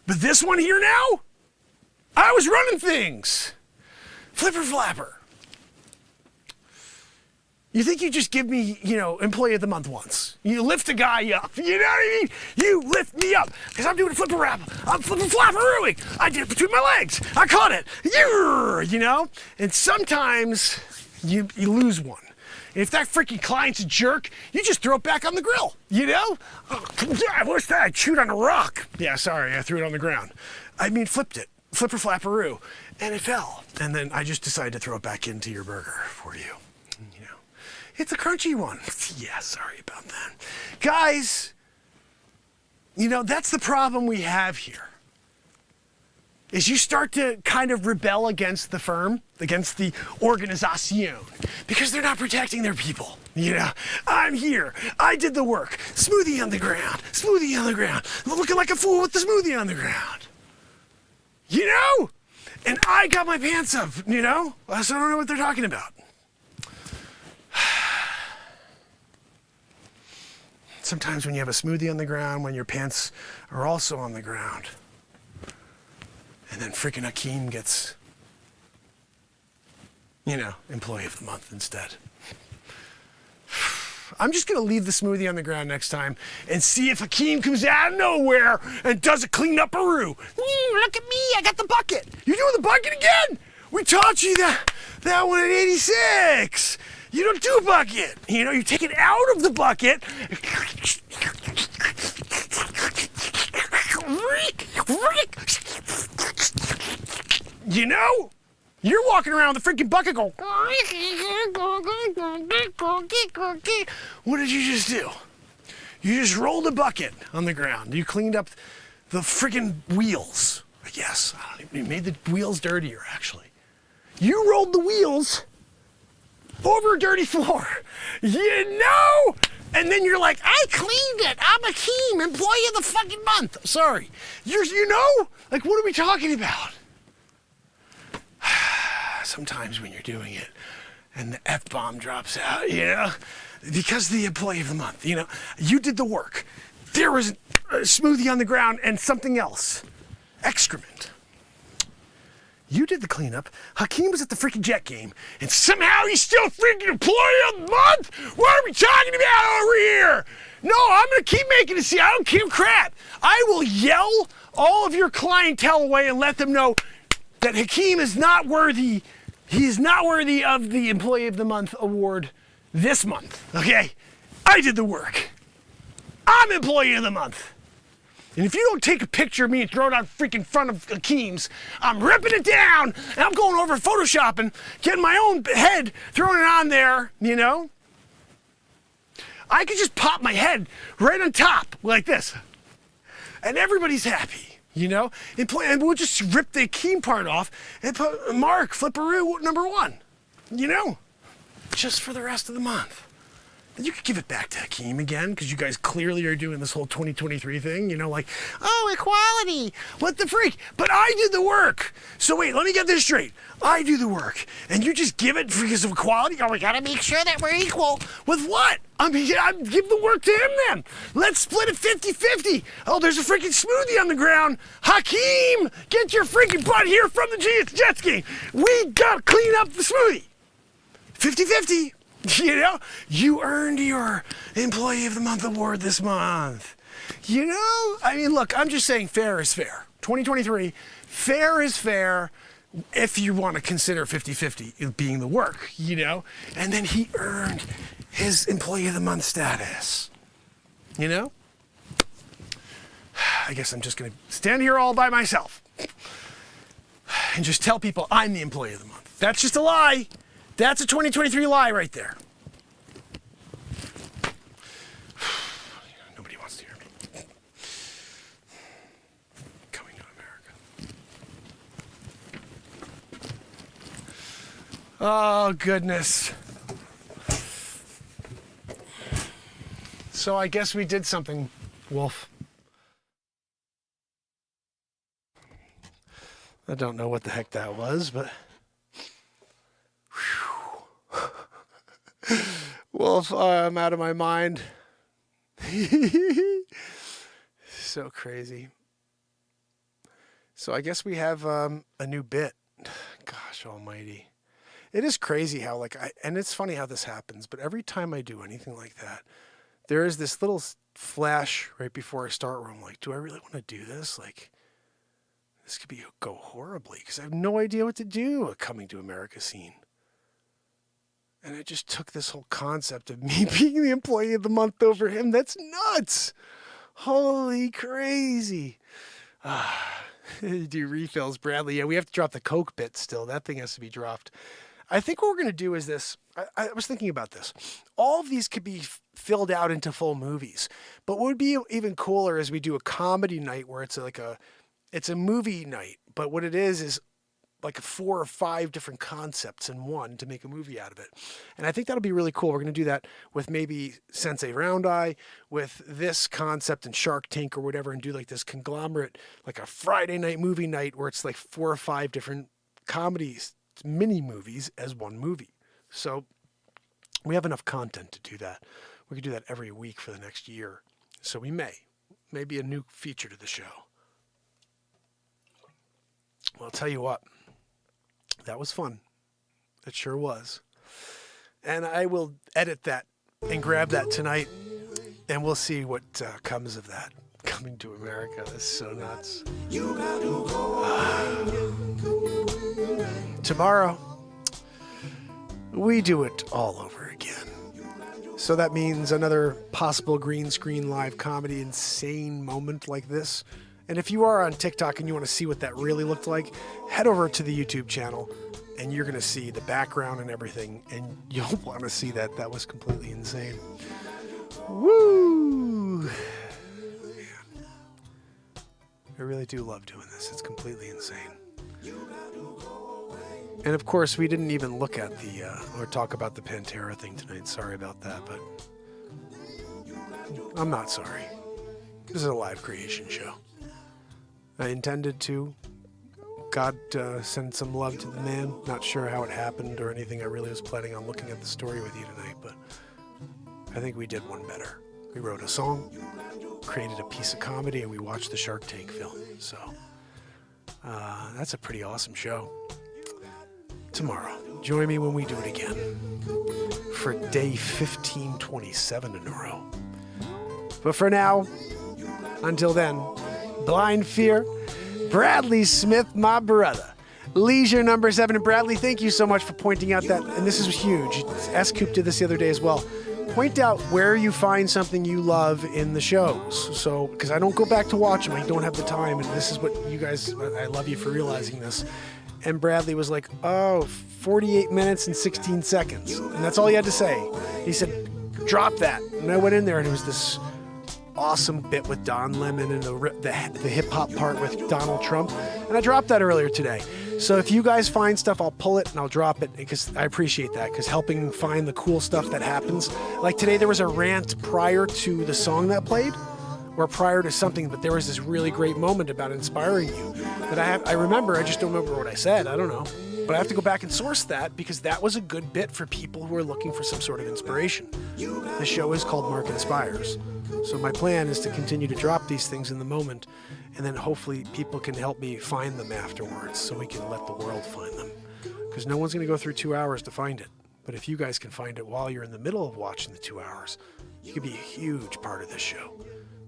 but this one here now? I was running things. Flipper Flapper. You think you just give me, you know, Employee of the Month once. You lift a guy up. You know what I mean? You lift me up. Because I'm doing a flipper rap. I'm flipping flapperooing. I did it between my legs. I caught it. You know? And sometimes you lose one. And if that freaking client's a jerk, you just throw it back on the grill. You know? Oh, what's that? I chewed on a rock. Yeah, sorry. I threw it on the ground. I mean, flipped it. Flipper flapperoo. And it fell. And then I just decided to throw it back into your burger for you. It's a crunchy one. Yeah, sorry about that. Guys, you know, that's the problem we have here. Is you start to kind of rebel against the firm, against the organization, because they're not protecting their people. You know, I'm here. I did the work. Smoothie on the ground. Smoothie on the ground. Looking like a fool with the smoothie on the ground. You know? And I got my pants up, you know? So I don't know what they're talking about. Sometimes when you have a smoothie on the ground, when your pants are also on the ground, and then freaking Hakeem gets, you know, Employee of the Month instead. I'm just going to leave the smoothie on the ground next time and see if Hakeem comes out of nowhere and does a clean up a-roo. Look at me, I got the bucket. You're doing the bucket again? We taught you that one in 86. You don't do a bucket. You know, you take it out of the bucket. You know? You're walking around with a freaking bucket going. What did you just do? You just rolled a bucket on the ground. You cleaned up the freaking wheels, I guess. You made the wheels dirtier, actually. You rolled the wheels over a dirty floor, you know? And then you're like, I cleaned it. I'm Hakeem, Employee of the fucking Month. Sorry. You know? Like, what are we talking about? Sometimes when you're doing it and the F-bomb drops out, you know? Because the Employee of the Month, you know? You did the work. There was a smoothie on the ground and something else. Excrement. You did the cleanup. Hakeem was at the freaking Jet game, and somehow he's still freaking Employee of the Month? What are we talking about over here? No, I'm going to keep making it see. I don't give a crap. I will yell all of your clientele away and let them know that Hakeem is not worthy. He is not worthy of the Employee of the Month award this month, okay? I did the work. I'm Employee of the Month. And if you don't take a picture of me and throw it out freaking front of Hakeem's, I'm ripping it down, and I'm going over Photoshopping, getting my own head, throwing it on there, you know? I could just pop my head right on top, like this, and everybody's happy, you know? And we'll just rip the Hakeem part off and put Mark Flipperoo #1, you know? Just for the rest of the month. You could give it back to Hakeem again, because you guys clearly are doing this whole 2023 thing, you know, like, oh, equality, what the freak? But I did the work. So wait, let me get this straight. I do the work, and you just give it because of equality? Oh, we gotta make sure that we're equal. With what? I mean, give the work to him then. Let's split it 50-50. Oh, there's a freaking smoothie on the ground. Hakeem, get your freaking butt here from the jet ski. We gotta clean up the smoothie. 50-50. You know, you earned your Employee of the Month award this month. You know, I mean, look, I'm just saying fair is fair. 2023, fair is fair if you want to consider 50-50 being the work, you know? And then he earned his Employee of the Month status, you know? I guess I'm just going to stand here all by myself and just tell people I'm the Employee of the Month. That's just a lie. That's a 2023 lie right there. Nobody wants to hear me. Coming to America. Oh, goodness. So I guess we did something, Wolf. I don't know what the heck that was, but... Wolf, I'm out of my mind. So crazy. So I guess we have a new bit. Gosh almighty. It is crazy how, like, and it's funny how this happens, but every time I do anything like that, there is this little flash right before I start where I'm like, do I really want to do this? Like, this could go horribly because I have no idea what to do a Coming to America scene. And I just took this whole concept of me being the employee of the month over him. That's nuts. Holy crazy. Do refills, Bradley. Yeah, we have to drop the Coke bit still. That thing has to be dropped. I think what we're going to do is this. I was thinking about this. All of these could be filled out into full movies. But what would be even cooler is we do a comedy night where it's it's a movie night. But what it is like 4 or 5 different concepts in one to make a movie out of it. And I think that'll be really cool. We're going to do that with maybe Sensei Round Eye, with this concept and Shark Tank or whatever, and do like this conglomerate, like a Friday night movie night where it's like 4 or 5 different comedies, mini movies as one movie. So we have enough content to do that. We could do that every week for the next year. So we maybe a new feature to the show. Well, I'll tell you what. That was fun. It sure was. And I will edit that and grab that tonight, and we'll see what comes of that. Coming to America. That's so nuts. Tomorrow, we do it all over again. So that means another possible green screen live comedy insane moment like this. And if you are on TikTok and you want to see what that really looked like, head over to the YouTube channel and you're going to see the background and everything, and you'll want to see that. That was completely insane. Woo! Man. I really do love doing this. It's completely insane. And of course, we didn't even look at or talk about the Pantera thing tonight. Sorry about that, but I'm not sorry. This is a live creation show. I intended to. God send some love to the man. Not sure how it happened or anything. I really was planning on looking at the story with you tonight, but I think we did one better. We wrote a song, created a piece of comedy, and we watched the Shark Tank film. So that's a pretty awesome show. Tomorrow, join me when we do it again for day 1527 in a row. But for now, until then, Blind Fear, Bradley Smith, my brother. Leisure number 7. And Bradley, thank you so much for pointing out that, and this is huge. S-Coop did this the other day as well. Point out where you find something you love in the shows. So, because I don't go back to watch them. I don't have the time. And this is what you guys, I love you for realizing this. And Bradley was like, 48 minutes and 16 seconds. And that's all he had to say. He said, drop that. And I went in there and it was this awesome bit with Don Lemon and the hip-hop part with Donald Trump. And I dropped that earlier today. So if you guys find stuff, I'll pull it and I'll drop it because I appreciate that, because helping find the cool stuff that happens. Like today there was a rant prior to the song that played, or prior to something, but there was this really great moment about inspiring you that I remember. I just don't remember what I said. I don't know. But I have to go back and source that because that was a good bit for people who are looking for some sort of inspiration. The show is called Mark Inspires. So my plan is to continue to drop these things in the moment, and then hopefully people can help me find them afterwards so we can let the world find them. Because no one's going to go through 2 hours to find it. But if you guys can find it while you're in the middle of watching the 2 hours, you could be a huge part of this show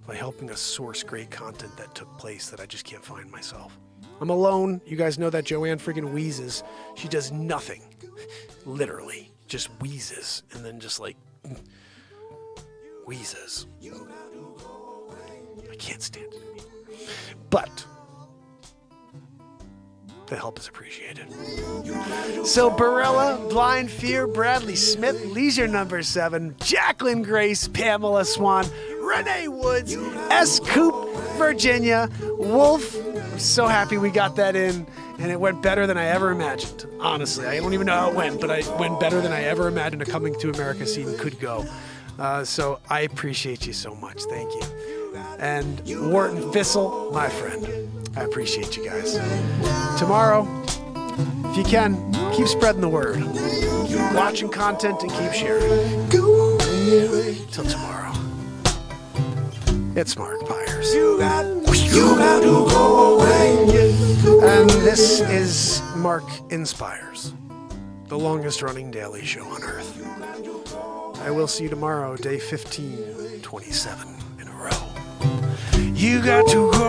by helping us source great content that took place that I just can't find myself. I'm alone. You guys know that Joanne friggin' wheezes. She does nothing. Literally. Just wheezes. And then just like... wheezes. I can't stand it. But The help is appreciated. So Barella, Blind Fear, Bradley Smith, Leisure Number 7, Jacqueline Grace, Pamela Swan, Renee Woods, S. Coop, Virginia, Wolf. I'm so happy we got that in, and it went better than I ever imagined. Honestly, I don't even know how it went, but it went better than I ever imagined a Coming to America scene could go. So I appreciate you so much. Thank you. And Wharton Fissel, my friend. I appreciate you guys. Tomorrow, if you can, keep spreading the word. Keep watching content and keep sharing. Till tomorrow. It's Mark Pires. And this is Mark Inspires, the longest running daily show on earth. I will see you tomorrow, day 1527 in a row. You got to go.